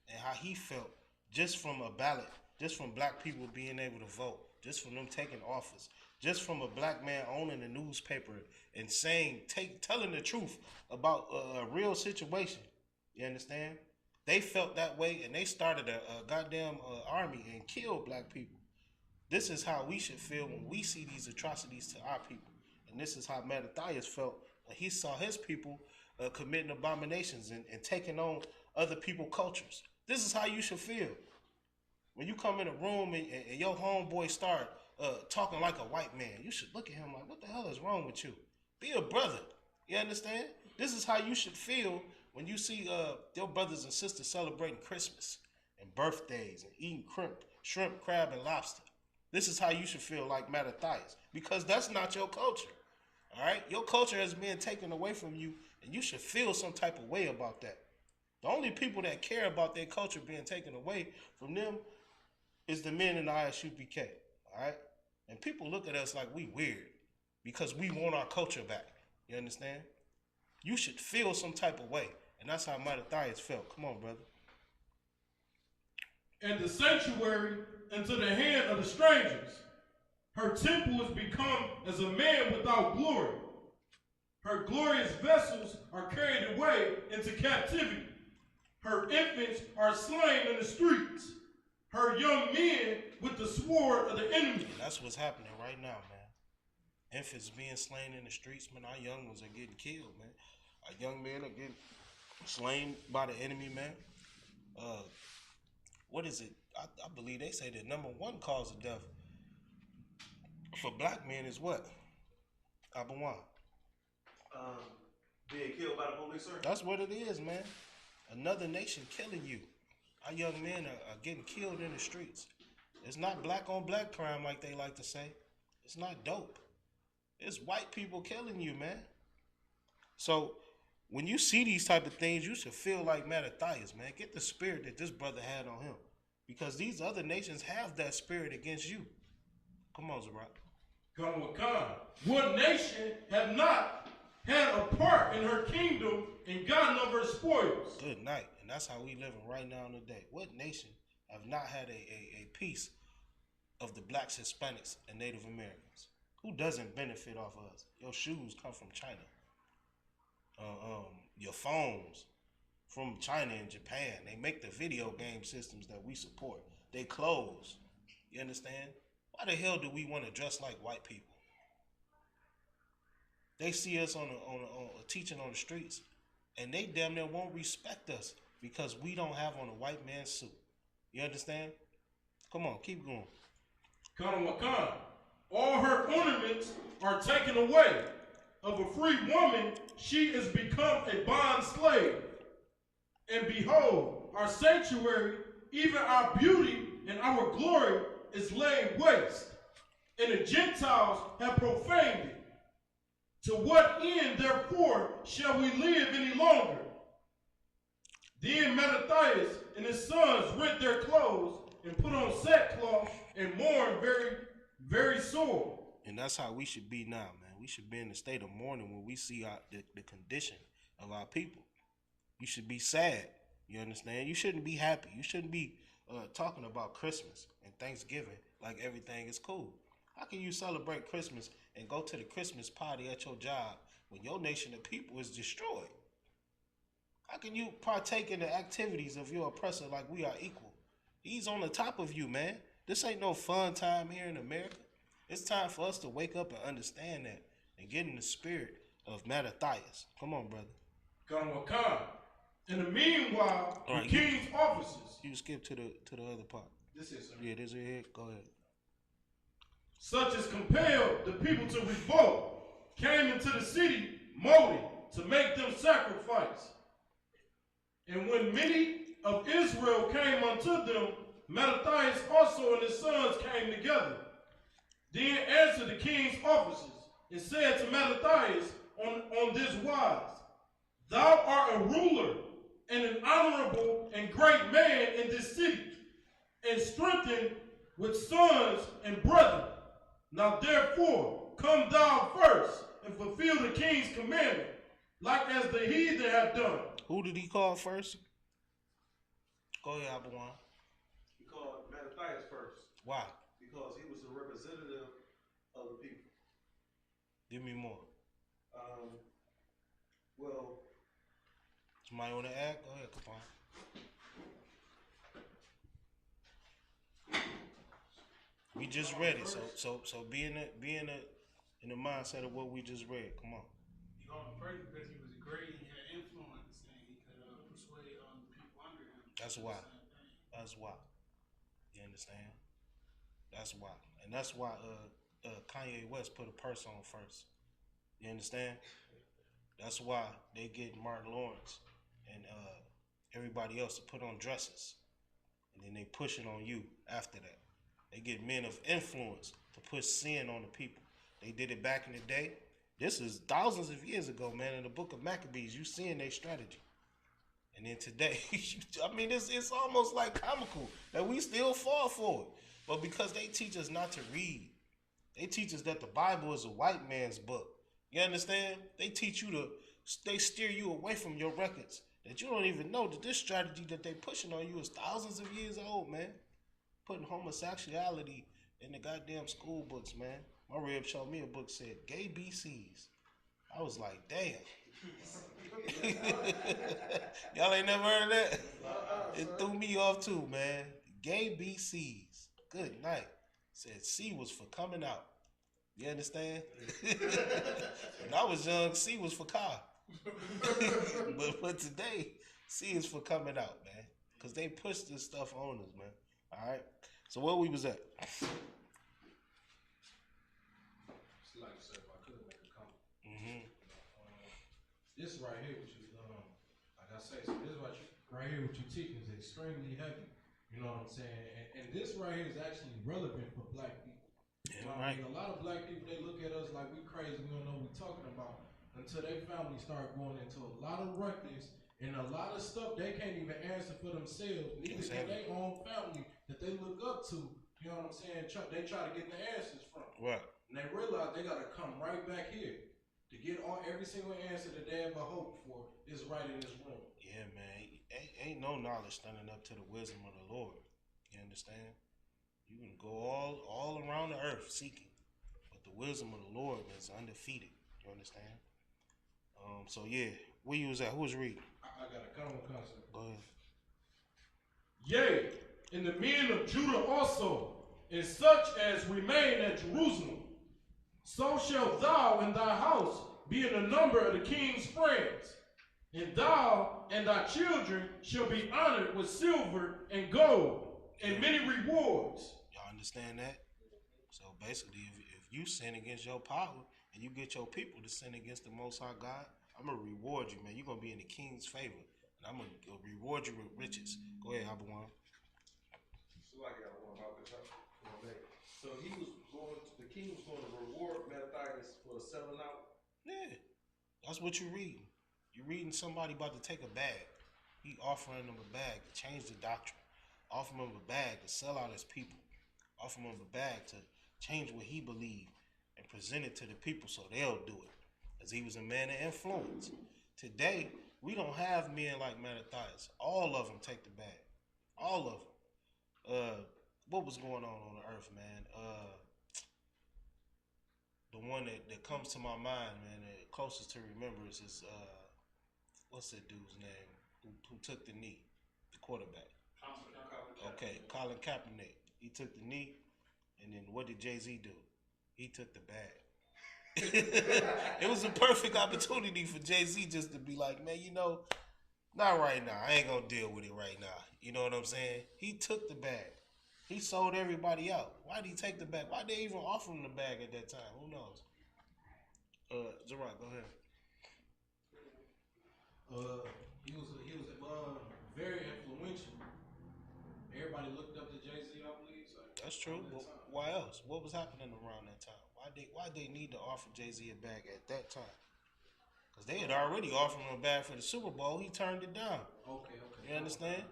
and how he felt just from a ballot, just from black people being able to vote, just from them taking office, just from a black man owning a newspaper and telling the truth about a real situation. You understand? They felt that way and they started a goddamn army and killed black people. This is how we should feel when we see these atrocities to our people. And this is how Mattathias felt when he saw his people committing abominations and taking on other people's cultures. This is how you should feel. When you come in a room and your homeboy start talking like a white man, you should look at him like, what the hell is wrong with you? Be a brother. You understand? This is how you should feel when you see your brothers and sisters celebrating Christmas and birthdays and eating shrimp, crab, and lobster. This is how you should feel like Mattathias, because that's not your culture. All right, your culture has been taken away from you, and you should feel some type of way about that. The only people that care about their culture being taken away from them is the men in the ISUPK. All right, and people look at us like we weird because we want our culture back. You understand? You should feel some type of way, and that's how Mattathias felt. Come on, brother. And the sanctuary into the hand of the strangers. Her temple is become as a man without glory. Her glorious vessels are carried away into captivity. Her infants are slain in the streets. Her young men with the sword of the enemy. And that's what's happening right now, man. Infants being slain in the streets, man. Our young ones are getting killed, man. Our young men are getting slain by the enemy, man. What is it? I believe they say the number one cause of death for black men is what? Abawan. Being killed by the police, sir? That's what it is, man. Another nation killing you. Our young men are getting killed in the streets. It's not black on black crime like they like to say. It's not dope. It's white people killing you, man. So when you see these type of things, you should feel like Mattathias, man. Get the spirit that this brother had on him. Because these other nations have that spirit against you. Come on, Zarak. Come with Khan. What nation have not had a part in her kingdom and gotten of her spoils? Good night. And that's how we living right now today. What nation have not had a piece of the blacks, Hispanics, and Native Americans? Who doesn't benefit off of us? Your shoes come from China. Your phones from China and Japan. They make the video game systems that we support. They clothes. You understand? Why the hell do we want to dress like white people? They see us on teaching on the streets, and they damn near won't respect us because we don't have on a white man's suit. You understand? Come on, keep going. Come with Khan. All her ornaments are taken away. Of a free woman, she is become a bond slave. And behold, our sanctuary, even our beauty and our glory, is laid waste. And the Gentiles have profaned it. To what end, therefore, shall we live any longer? Then Mattathias and his sons rent their clothes and put on sackcloth and mourn very, very sore. And that's how we should be now, man. We should be in a state of mourning when we see the condition of our people. You should be sad. You understand? You shouldn't be happy. You shouldn't be talking about Christmas and Thanksgiving like everything is cool. How can you celebrate Christmas and go to the Christmas party at your job when your nation of people is destroyed? How can you partake in the activities of your oppressor like we are equal? He's on the top of you, man. This ain't no fun time here in America. It's time for us to wake up and understand that and get in the spirit of Mattathias. Come on, brother. Come with Khan. In the meanwhile, All right, the king's officers, You skip to the other part. This is, sir. Yeah, this is it. Go ahead. such as compelled the people to revolt, came into the city molded to make them sacrifice. And when many of Israel came unto them, Mattathias also and his sons came together. Then answered the king's officers and said to Mattathias on this wise, Thou art a ruler and an honorable and great man in this city, and strengthened with sons and brethren. Now therefore, come thou first and fulfill the king's commandment, like as the heathen have done. Who did he call first? Go ahead, Abawan. He called Mattathias first Why? because he was the representative of the people. Give me more. Well, Somebody want to add? Go ahead, Capone. We just read it, so be in the mindset of what we just read. Come on. He called him first because he was great and he had influence and he could persuade the people under him. That's why. That's why. You understand? That's why. And that's why Kanye West put a purse on first. You understand? That's why they get Martin Lawrence and everybody else to put on dresses. And then they push it on you after that. They get men of influence to push sin on the people. They did it back in the day. This is thousands of years ago, man. In the book of Maccabees, you seeing their strategy. And then today, I mean, it's almost like comical that we still fall for it. But because they teach us not to read, they teach us that the Bible is a white man's book. You understand? They teach you they steer you away from your records. That you don't even know that this strategy that they pushing on you is thousands of years old, man. Putting homosexuality in the goddamn school books, man. My rib showed me a book said gay BCs. I was like, damn. Y'all ain't never heard of that? It threw me off too, man. Gay BCs. Good night. Said C was for coming out. You understand? When I was young, C was for car. but today, C is for coming out, man. Because they push this stuff on us, man. All right? So where we was at? It's like I said, if I could make a comment. This right here, which is like I say, so this right here, what you teaching is extremely heavy. You know what I'm saying? And this right here is actually relevant for black people. Yeah, I mean, a lot of black people, they look at us like we crazy. We don't know what we're talking about until their family start going into a lot of records and a lot of stuff they can't even answer for themselves. Neither can their own family that they look up to. You know what I'm saying? They try to get the answers from. Right. And they realize they got to come right back here to get every single answer that they ever hoped for is right in this room. Yeah, man. Ain't no knowledge standing up to the wisdom of the Lord. You understand? You can go all around the earth seeking, but the wisdom of the Lord is undefeated. You understand? So yeah, where you was at? Who was reading? I got a common concept. Go ahead. Yea, and the men of Judah also, and such as remain at Jerusalem, so shalt thou and thy house be in the number of the king's friends, and thou and thy children shall be honored with silver and gold and many rewards. Y'all understand that? So basically, if you sin against your power and you get your people to sin against the Most High God, I'm gonna reward you, man. You're gonna be in the king's favor, and I'm gonna reward you with riches. Go ahead, Abawan. So I got one about the top. So the king was going to reward Mattathias for selling out. Yeah, that's what you're reading. You're reading somebody about to take a bag. He offering them a bag to change the doctrine. Offer him a bag to sell out his people. Offer him a bag to change what he believed and present it to the people so they'll do it. As he was a man of influence. Today, we don't have men like Mattathias. All of them take the bag. All of them. What was going on the earth, man? The one that comes to my mind, man, the closest to remember is what's that dude's name who took the knee? The quarterback. Okay, Colin Kaepernick. He took the knee, and then what did Jay-Z do? He took the bag. It was a perfect opportunity for Jay-Z just to be like, man, not right now. I ain't gonna deal with it right now. You know what I'm saying? He took the bag. He sold everybody out. Why did he take the bag? Why did they even offer him the bag at that time? Who knows? Gerard, go ahead. He was very influential. Everybody looked up to Jay-Z, I believe. So that's true. But why else? What was happening around that time? Why they need to offer Jay-Z a bag at that time? Because they had already offered him a bag for the Super Bowl. He turned it down. Okay. You understand?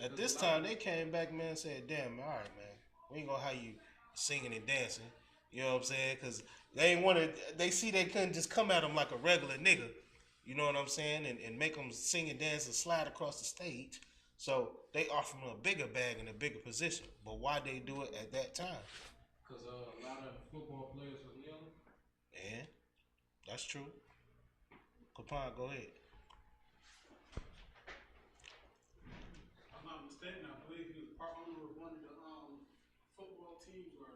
At this time, they came back, man, and said, damn, all right, man. We ain't going to have you singing and dancing. You know what I'm saying? Because they see they couldn't just come at him like a regular nigga. You know what I'm saying? And make him sing and dance and slide across the stage. So they offer him a bigger bag and a bigger position. But why they do it at that time? Because a lot of football players was kneeling. And that's true. Capon, go ahead. If I'm not mistaken, I believe he was part owner of one of the football teams or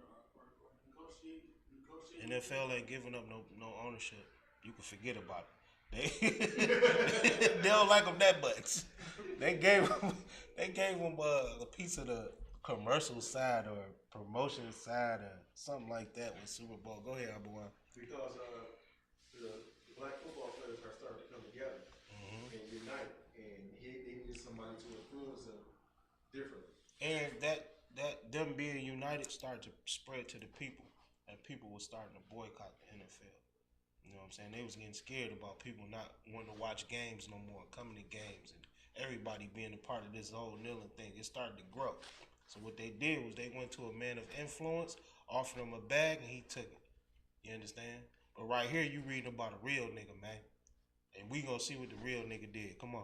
negotiating. NFL ain't giving up no ownership. You can forget about it. They don't like them that much. They gave him a piece of the commercial side or promotion side or something like that with Super Bowl. Go ahead, Abawan. Because the black football players are starting to come together and unite, and they needed somebody to influence them differently. And that them being united started to spread to the people, and people were starting to boycott the NFL. You know what I'm saying? They was getting scared about people not wanting to watch games no more, coming to games, and everybody being a part of this whole kneeling thing. It started to grow. So what they did was they went to a man of influence, offered him a bag, and he took it. You understand? But right here, you reading about a real nigga, man. And we gonna see what the real nigga did. Come on.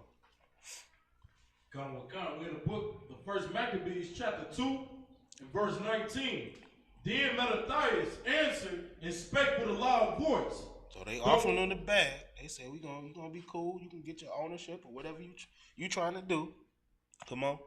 We're in the book, the first Maccabees, chapter 2, and verse 19. Then Mattathias answered and spake with a loud voice. So they offering him the bag. They say you gonna be cool. You can get your ownership or whatever you trying to do. Come on.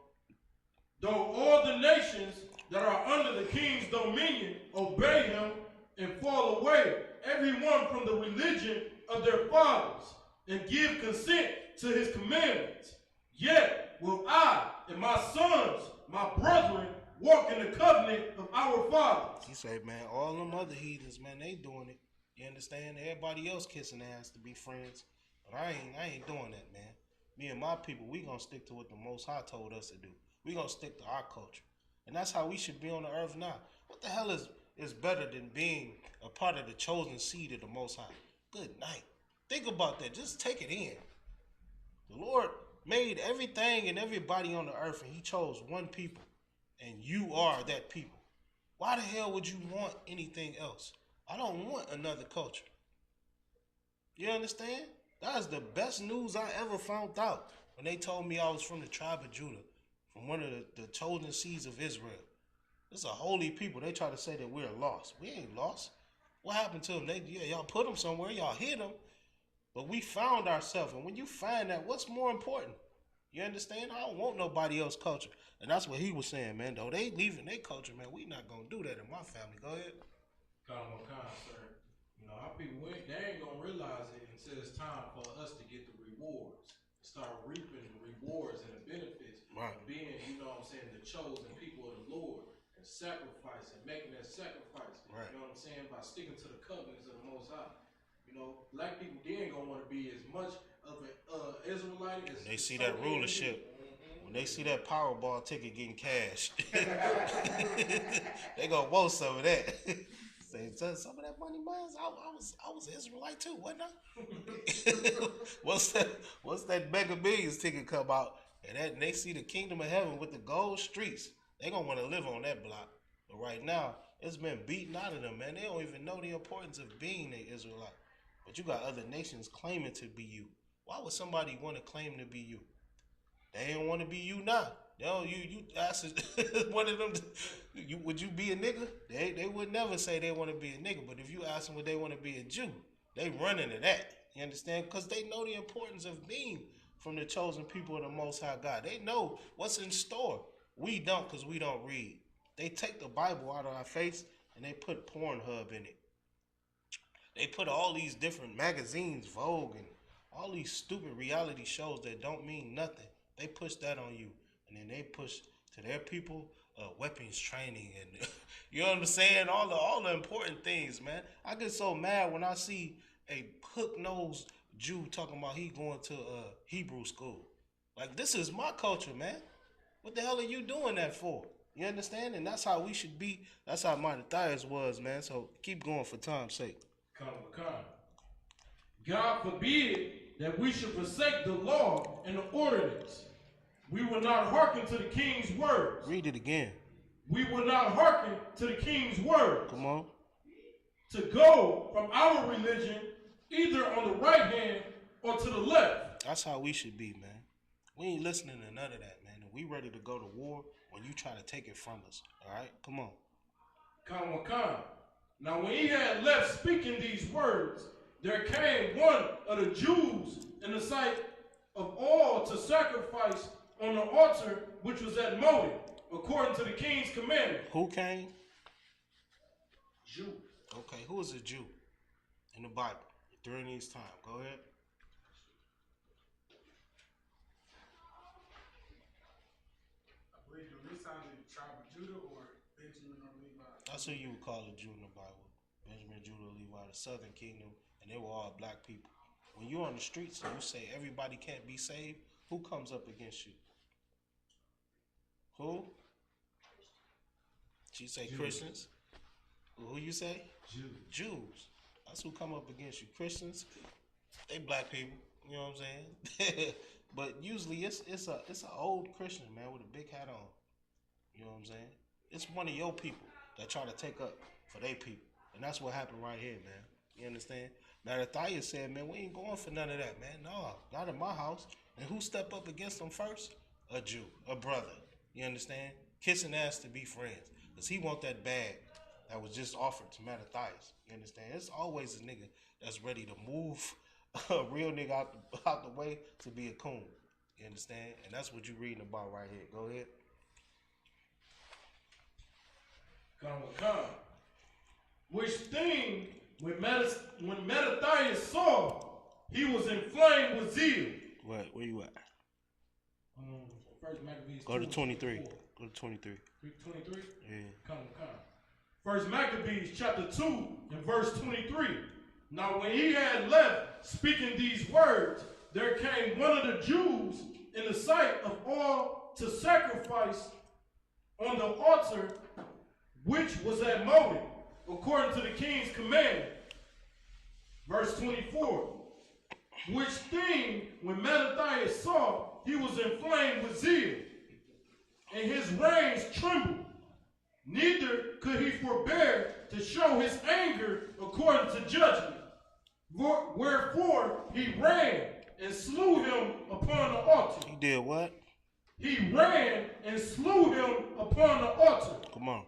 Though all the nations that are under the king's dominion obey him and fall away, every one from the religion of their fathers, and give consent to his commandments, yet will I and my sons, my brethren, walk in the covenant of our fathers. He say, man, all them other heathens, man, they doing it. You understand? Everybody else kissing ass to be friends. But I ain't doing that, man. Me and my people, we gonna stick to what the Most High told us to do. We gonna stick to our culture. And that's how we should be on the earth now. What the hell is better than being a part of the chosen seed of the Most High? Good night. Think about that. Just take it in. The Lord made everything and everybody on the earth, and he chose one people. And you are that people. Why the hell would you want anything else? I don't want another culture. You understand? That is the best news I ever found out when they told me I was from the tribe of Judah, from one of the chosen seeds of Israel. This is a holy people. They try to say that we're lost. We ain't lost. What happened to them? Y'all put them somewhere. Y'all hid them. But we found ourselves. And when you find that, what's more important? You understand? I don't want nobody else's culture. And that's what he was saying, man. Though they leaving their culture, man, we not going to do that in my family. Go ahead. Sir. You know, our people, they ain't gonna realize it until it's time for us to get the rewards. Start reaping the rewards and the benefits Right. of being, you know what I'm saying, the chosen people of the Lord. And sacrificing, making that sacrifice. Right. You know what I'm saying? By sticking to the covenants of the Most High. You know, black people, they ain't gonna want to be as much of an Israelite as They see some that Indian. rulership. When they see that Powerball ticket getting cashed, they gonna want some of that. Say, some of that money, man. I was an Israelite too, wasn't I? Once that Mega Millions ticket come out, and they see the kingdom of heaven with the gold streets, they gonna want to live on that block. But right now, it's been beaten out of them, man. They don't even know the importance of being an Israelite. But you got other nations claiming to be you. Why would somebody want to claim to be you? They don't want to be you now. You ask one of them. Would you be a nigga? They would never say they want to be a nigga. But if you ask them would they want to be a Jew, they run into that. You understand? Because they know the importance of being from the chosen people of the Most High God. They know what's in store. We don't, because we don't read. They take the Bible out of our face and they put Pornhub in it. They put all these different magazines, Vogue, and all these stupid reality shows that don't mean nothing. They push that on you. And then they push to their people weapons training and you know what I'm saying? All the important things, man. I get so mad when I see a hook-nosed Jew talking about he going to Hebrew school. Like, this is my culture, man. What the hell are you doing that for? You understand? And that's how we should be. That's how Mattathias was, man. So keep going for time's sake. God forbid that we should forsake the law and the ordinance. We will not hearken to the king's words. Read it again. We will not hearken to the king's words. Come on. To go from our religion either on the right hand or to the left. That's how we should be, man. We ain't listening to none of that, man. And we ready to go to war when you try to take it from us. All right? Come on. Now when he had left speaking these words, there came one of the Jews in the sight of all to sacrifice on the altar which was at Modi, according to the king's commandment. Who came? Jew. Okay, who is a Jew in the Bible during these times? Go ahead. I believe during this time the tribe of Judah or Benjamin or Levi. That's who you would call a Jew in the Bible. Benjamin, Judah, Levi, the southern kingdom, and they were all black people. When you're on the streets and you say everybody can't be saved, who comes up against you? Who? She say Jews. Christians. Who you say? Jews. Jews. That's who come up against you. Christians, they black people. You know what I'm saying? But usually it's an old Christian man with a big hat on. You know what I'm saying? It's one of your people that try to take up for their people, and that's what happened right here, man. You understand? Now the Thaya said, man, we ain't going for none of that, man. No, not in my house. And who step up against them first? A Jew, a brother. You understand? Kissing ass to be friends, cause he want that bag that was just offered to Mattathias. You understand? It's always a nigga that's ready to move a real nigga out the way to be a coon. You understand? And that's what you reading about right here. Go ahead. Come. Which thing, when Mattathias saw, he was inflamed with zeal. Where you at? First Maccabees. Go to 2, 23. 4. Go to 23. 23? Yeah. Come. First Maccabees chapter 2 and verse 23. Now when he had left speaking these words, there came one of the Jews in the sight of all to sacrifice on the altar which was at Moed, according to the king's command. Verse 24. Which thing, when Mattathias saw, he was inflamed with zeal, and his reins trembled. Neither could he forbear to show his anger according to judgment. Wherefore he ran and slew him upon the altar. He did what? He ran and slew him upon the altar. Come on.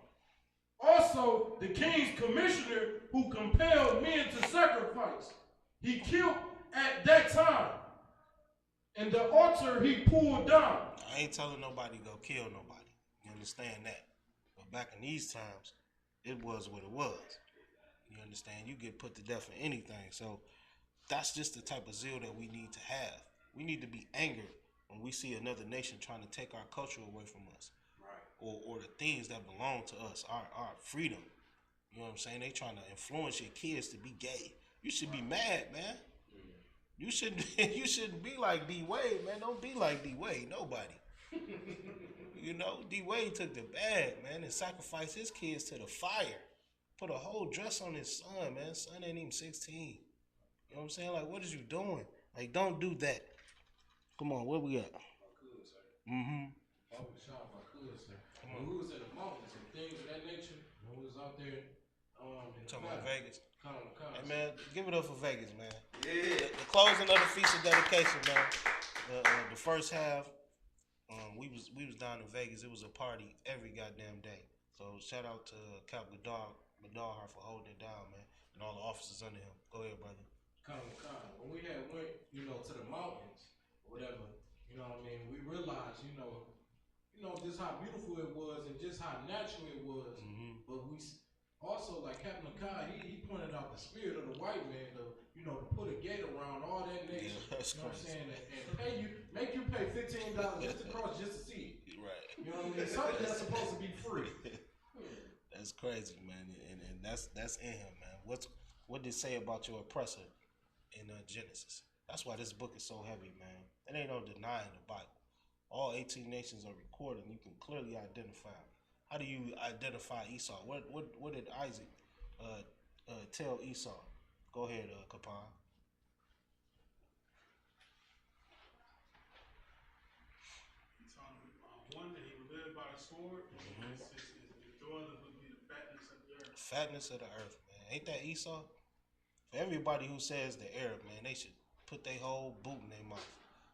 Also, the king's commissioner who compelled men to sacrifice, he killed at that time. And the altar he pulled down. I ain't telling nobody to go kill nobody. You understand that? But back in these times, it was what it was. You understand? You get put to death for anything. So that's just the type of zeal that we need to have. We need to be angered when we see another nation trying to take our culture away from us. Right. Or the things that belong to us, our freedom. You know what I'm saying? They trying to influence your kids to be gay. You should be mad, man. You shouldn't be like D Wade, man. Don't be like D Wade. Nobody. You know, D Wade took the bag, man, and sacrificed his kids to the fire. Put a whole dress on his son, man. Son ain't even 16. You know what I'm saying? Like, what is you doing? Like, don't do that. Come on, where we at? Mm-hmm. I was shot by could, sir. When we was in the mountains and things of that nature, when we was out there, in Talking about Vegas. Come. Hey, man, give it up for Vegas, man. Yeah. The closing of the Feast of Dedication, man. The first half, we was down in Vegas. It was a party every goddamn day. So shout out to Cap Gadar for holding it down, man, and all the officers under him. Go ahead, brother. Come. When we had went, to the mountains, or whatever, what I mean, we realized, just how beautiful it was and just how natural it was. Mm-hmm. But we also, like Captain Akai, he pointed out the spirit of the white man to put a gate around all that nation. Yeah, that's you know crazy. what I'm saying? And make you pay $15 just to cross just to see it. Right. You know what I mean? Something that's supposed to be free. That's crazy, man, and that's in him, man. What did it say about your oppressor in Genesis? That's why this book is so heavy, man. It ain't no denying the Bible. All 18 nations are recorded, and you can clearly identify them. How do you identify Esau? What did Isaac tell Esau? Go ahead, Kapan. He told him, one, that he would live by the sword, and his daughters would be the fatness of the earth. Fatness of the earth, man. Ain't that Esau? For everybody who says the Arab, man, they should put their whole boot in their mouth.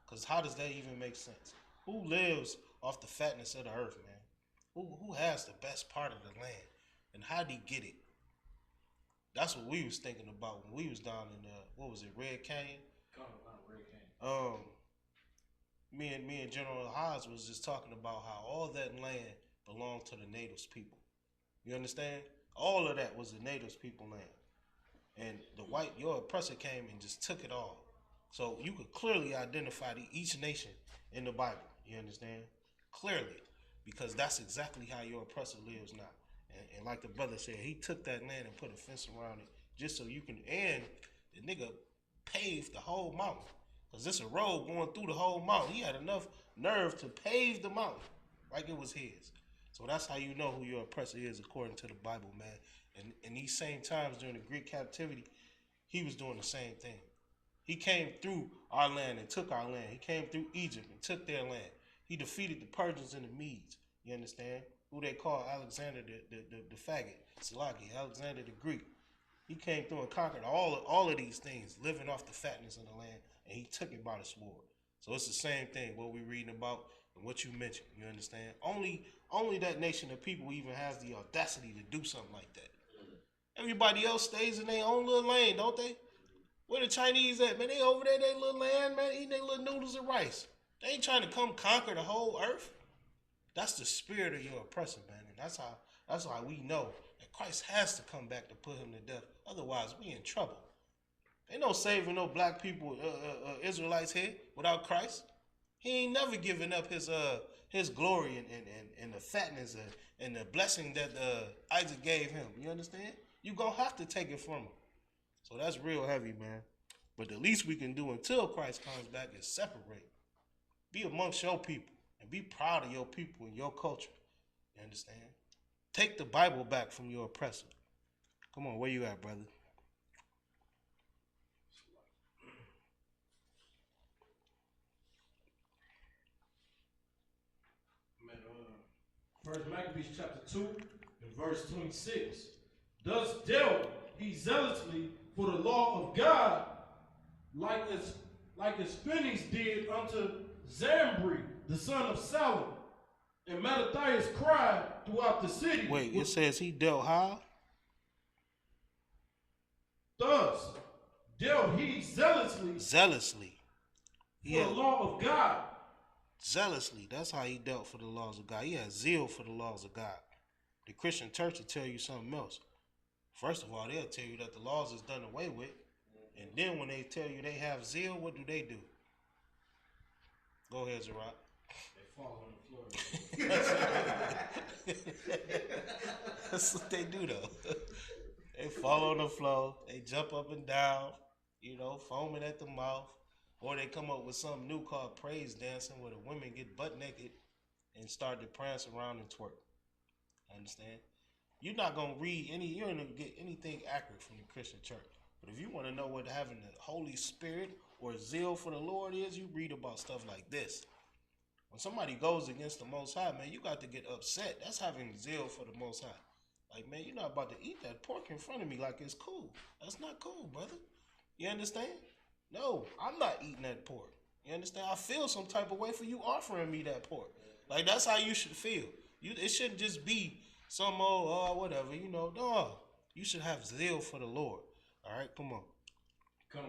Because how does that even make sense? Who lives off the fatness of the earth, man? Who has the best part of the land? And how did he get it? That's what we was thinking about when we was down in, Red Canyon? Red Canyon. Me and General Hodge was just talking about how all that land belonged to the natives people. You understand? All of that was the natives people land. And your oppressor came and just took it all. So you could clearly identify each nation in the Bible. You understand? Clearly. Because that's exactly how your oppressor lives now. And like the brother said, he took that land and put a fence around it just so you can, and the nigga paved the whole mountain. Because there's a road going through the whole mountain. He had enough nerve to pave the mountain like it was his. So that's how you know who your oppressor is according to the Bible, man. And in these same times during the Greek captivity, he was doing the same thing. He came through our land and took our land. He came through Egypt and took their land. He defeated the Persians and the Medes. You understand? Who they call Alexander the faggot, Selagi, Alexander the Greek. He came through and conquered all of these things, living off the fatness of the land, and he took it by the sword. So it's the same thing, what we're reading about and what you mentioned. You understand? Only that nation of people even has the audacity to do something like that. Everybody else stays in their own little lane, don't they? Where the Chinese at, man? They over there, their little land, man, eating their little noodles and rice. They ain't trying to come conquer the whole earth. That's the spirit of your oppressor, man. And that's how we know that Christ has to come back to put him to death. Otherwise, we in trouble. Ain't no saving no black people, Israelites here without Christ. He ain't never given up his glory and the fatness and the blessing that Isaac gave him. You understand? You gonna have to take it from him. So that's real heavy, man. But the least we can do until Christ comes back is separate. Be amongst your people and be proud of your people and your culture. You understand? Take the Bible back from your oppressor. Come on, where you at, brother? First Maccabees chapter 2 and verse 26. Thus dealt he zealously for the law of God, like as Phineas did unto Zambri, the son of Salem. And Mattathias cried throughout the city. Wait, it says he dealt how? Thus dealt he zealously For the law of God. Zealously. That's how he dealt for the laws of God. He had zeal for the laws of God. The Christian church will tell you something else. First of all, they'll tell you that the laws is done away with. And then when they tell you they have zeal, what do they do? Go ahead, Zerat. They fall on the floor. That's what they do, though. They fall on the floor. They jump up and down, foaming at the mouth. Or they come up with something new called praise dancing, where the women get butt naked and start to prance around and twerk. Understand? You're not going to you're going to get anything accurate from the Christian church. But if you want to know what having the Holy Spirit or zeal for the Lord is, you read about stuff like this. When somebody goes against the Most High, man, you got to get upset. That's having zeal for the Most High. Like, man, you're not about to eat that pork in front of me like it's cool. That's not cool, brother. You understand? No, I'm not eating that pork. You understand? I feel some type of way for you offering me that pork. Like, that's how you should feel. It shouldn't just be some old, whatever, No, you should have zeal for the Lord. All right, come on. Come.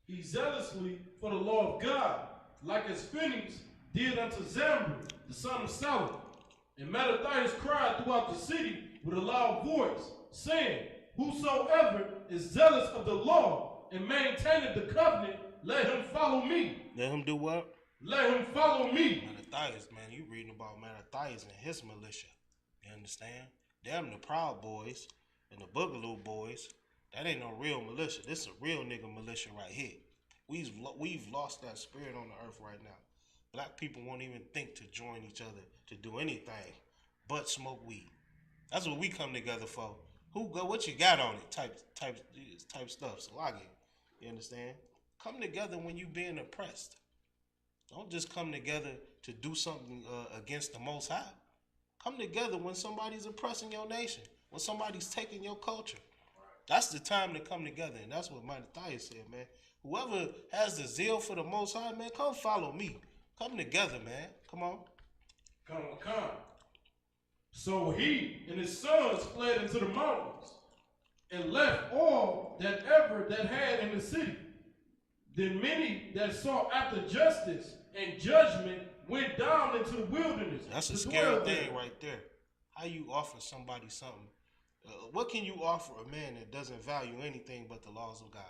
He zealously for the law of God, like as Phineas did unto Zambri, the son of Salem. And Mattathias cried throughout the city with a loud voice, saying, whosoever is zealous of the law and maintaineth the covenant, let him follow me. Let him do what? Let him follow me. Mattathias, man, you reading about Mattathias and his militia. You understand? Them the Proud Boys and the Boogaloo Boys. That ain't no real militia. This is a real nigga militia right here. We've lost that spirit on the earth right now. Black people won't even think to join each other to do anything but smoke weed. That's what we come together for. What you got on it? Type stuff. So I get it. You understand? Come together when you being oppressed. Don't just come together to do something against the Most High. Come together when somebody's oppressing your nation, when somebody's taking your culture. That's the time to come together, and that's what Mattathias said, man. Whoever has the zeal for the Most High, man, come follow me. Come together, man. Come on. Come. So he and his sons fled into the mountains and left all that had in the city. Then many that sought after justice and judgment went down into the wilderness. That's a scary thing right there. How you offer somebody something? What can you offer a man that doesn't value anything but the laws of God?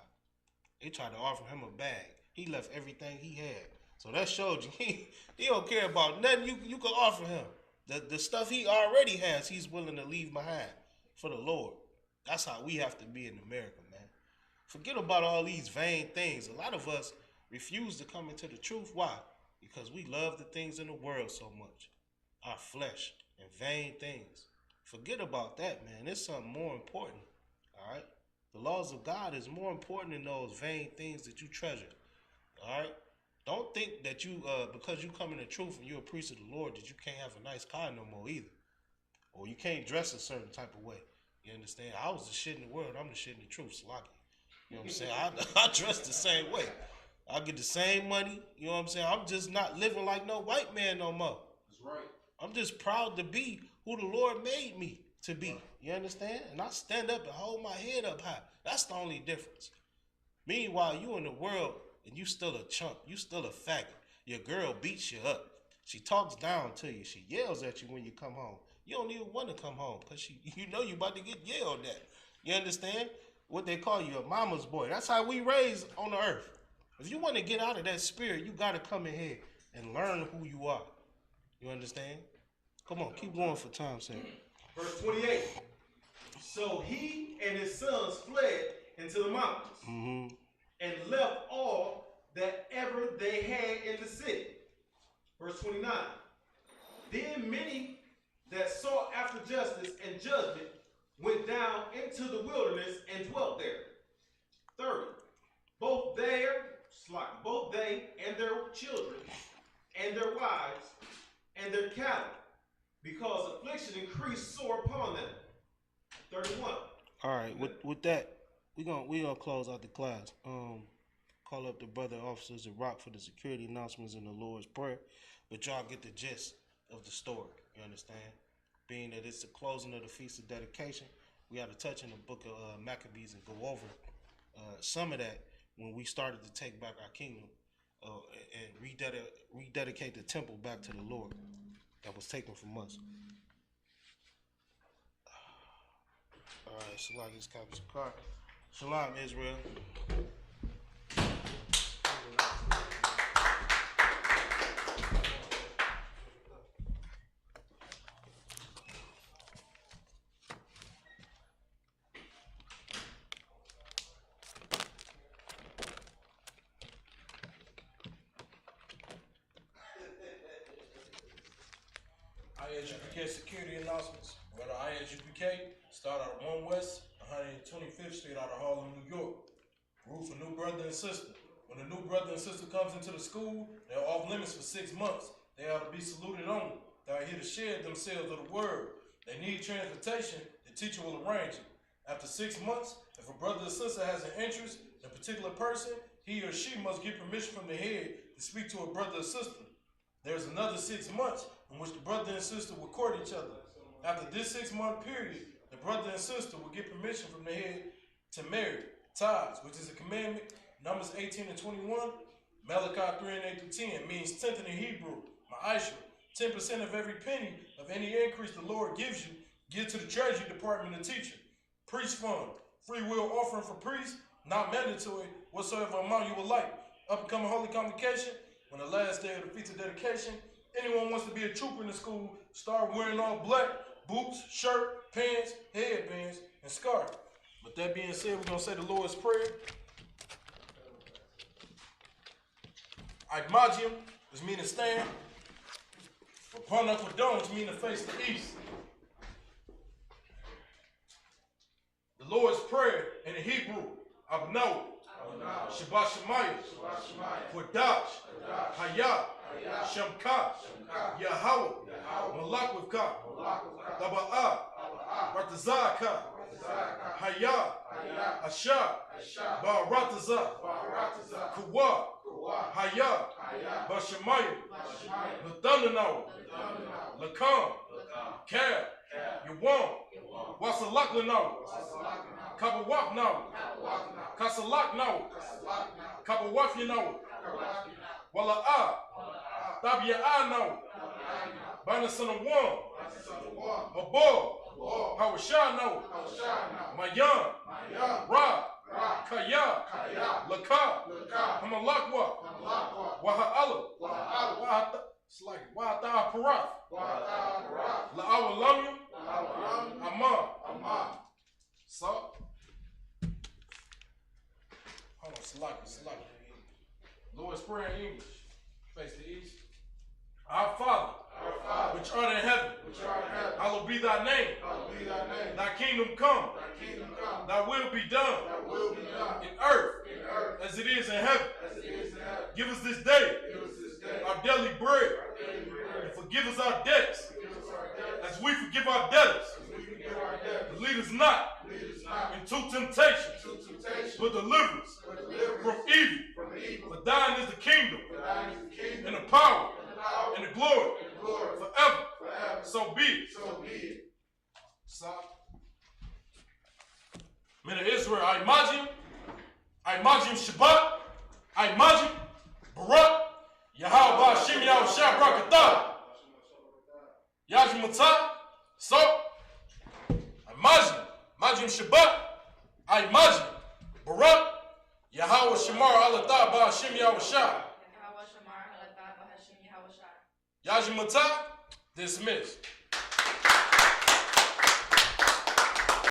They tried to offer him a bag. He left everything he had. So that showed you he don't care about nothing you can offer him. The stuff he already has, he's willing to leave behind for the Lord. That's how we have to be in America, man. Forget about all these vain things. A lot of us refuse to come into the truth. Why? Because we love the things in the world so much. Our flesh and vain things. Forget about that, man. It's something more important. All right? The laws of God is more important than those vain things that you treasure. All right? Don't think that you, because you come in the truth and you're a priest of the Lord, that you can't have a nice car no more either. Or you can't dress a certain type of way. You understand? I was the shit in the world. I'm the shit in the truth. Slocky. You know what I'm saying? I dress the same way. I get the same money. You know what I'm saying? I'm just not living like no white man no more. That's right. I'm just proud to be who the Lord made me to be. You understand? And I stand up and hold my head up high. That's the only difference. Meanwhile, you in the world and you still a chump. You still a faggot. Your girl beats you up. She talks down to you. She yells at you when you come home. You don't even want to come home because you know you about to get yelled at. You understand? What they call you, a mama's boy. That's how we raised on the earth. If you want to get out of that spirit, you got to come in here and learn who you are. You understand? Come on, keep going for time's sake. Verse 28. So he and his sons fled into the mountains and left all that ever they had in the city. Verse 29. Then many that sought after justice and judgment went down into the wilderness and dwelt there. 30. Both they and their children and their wives and their cattle, because affliction increased sore upon them. 31. All right, with that, we gonna close out the class. Call up the brother officers at Rock for the security announcements and the Lord's Prayer. But y'all get the gist of the story. You understand? Being that it's the closing of the Feast of Dedication, we had to touch in the book of Maccabees and go over some of that when we started to take back our kingdom and rededicate the temple back to the Lord that was taken from us. All right, Salaki's copies of car. Shalom, Israel. ISUPK security announcements. Go to ISUPK, start out of 1 West, 125th Street out of Harlem, New York. Rule for new brother and sister. When a new brother and sister comes into the school, they're off limits for 6 months. They are to be saluted only. They are here to share themselves of the word. They need transportation, the teacher will arrange it. After 6 months, if a brother or sister has an interest in a particular person, he or she must get permission from the head to speak to a brother or sister. There's another 6 months in which the brother and sister will court each other. After this 6-month period, the brother and sister will get permission from the head to marry. Tithes, which is a commandment, Numbers 18 and 21, Malachi 3 and 8 through 10, means tenth in the Hebrew, ma'ashra, 10% of every penny of any increase the Lord gives you, give to the treasury department and teacher. Priest fund, free will offering for priests, not mandatory, whatsoever amount you would like. Up and coming holy convocation, when the last day of the Feast of Dedication, anyone wants to be a trooper in the school, start wearing all black, boots, shirt, pants, headbands, and scarf. With that being said, we're going to say the Lord's Prayer. Igmagium, which means to stand. Paranakwadon, which means to face the east. The Lord's Prayer in the Hebrew, Abno, Shabbat Shemayim, Kodash, Hayat, Shemka, Yahweh, Malakwivka, Taba'ah, Ratazaka, Hayat, Asha, Ba'arataza, Kuwa, Hayat, Bashamayim, Lathananawa, Lakan, Kab, Yawam, Wasalaklanau, Kabawak now, Kasalak now, Kabawafya now, Wala'a, Tabia'a now, Banasana 1, Abor, Hawasha now, Mayan, Ra, Kaya, Laka, Hamalakwa, Waha'ala, Wahata Parath, La'awalamya, Amman. So, hold on, Salaki. Lord's Prayer in English. Face the east. Our Father, which art in heaven, hallowed be thy name. Thy kingdom come. Thy will be done in earth as it is in heaven. Give us this day our daily bread, and forgive us our debts as we forgive our debtors. And lead us not into temptation, but deliver us from evil. For thine is the kingdom, and the power, and the glory, forever. So be it. Stop. Men of Israel, I imagine Shabbat, I imagine Barak, Yahweh Hashem Yahushua Brakatah, Yajimata. So, imagine Shabbat, I imagine Barak, Yahweh Shemar Alatah Ba Hashem Yahushua, Yajimata. Dismissed.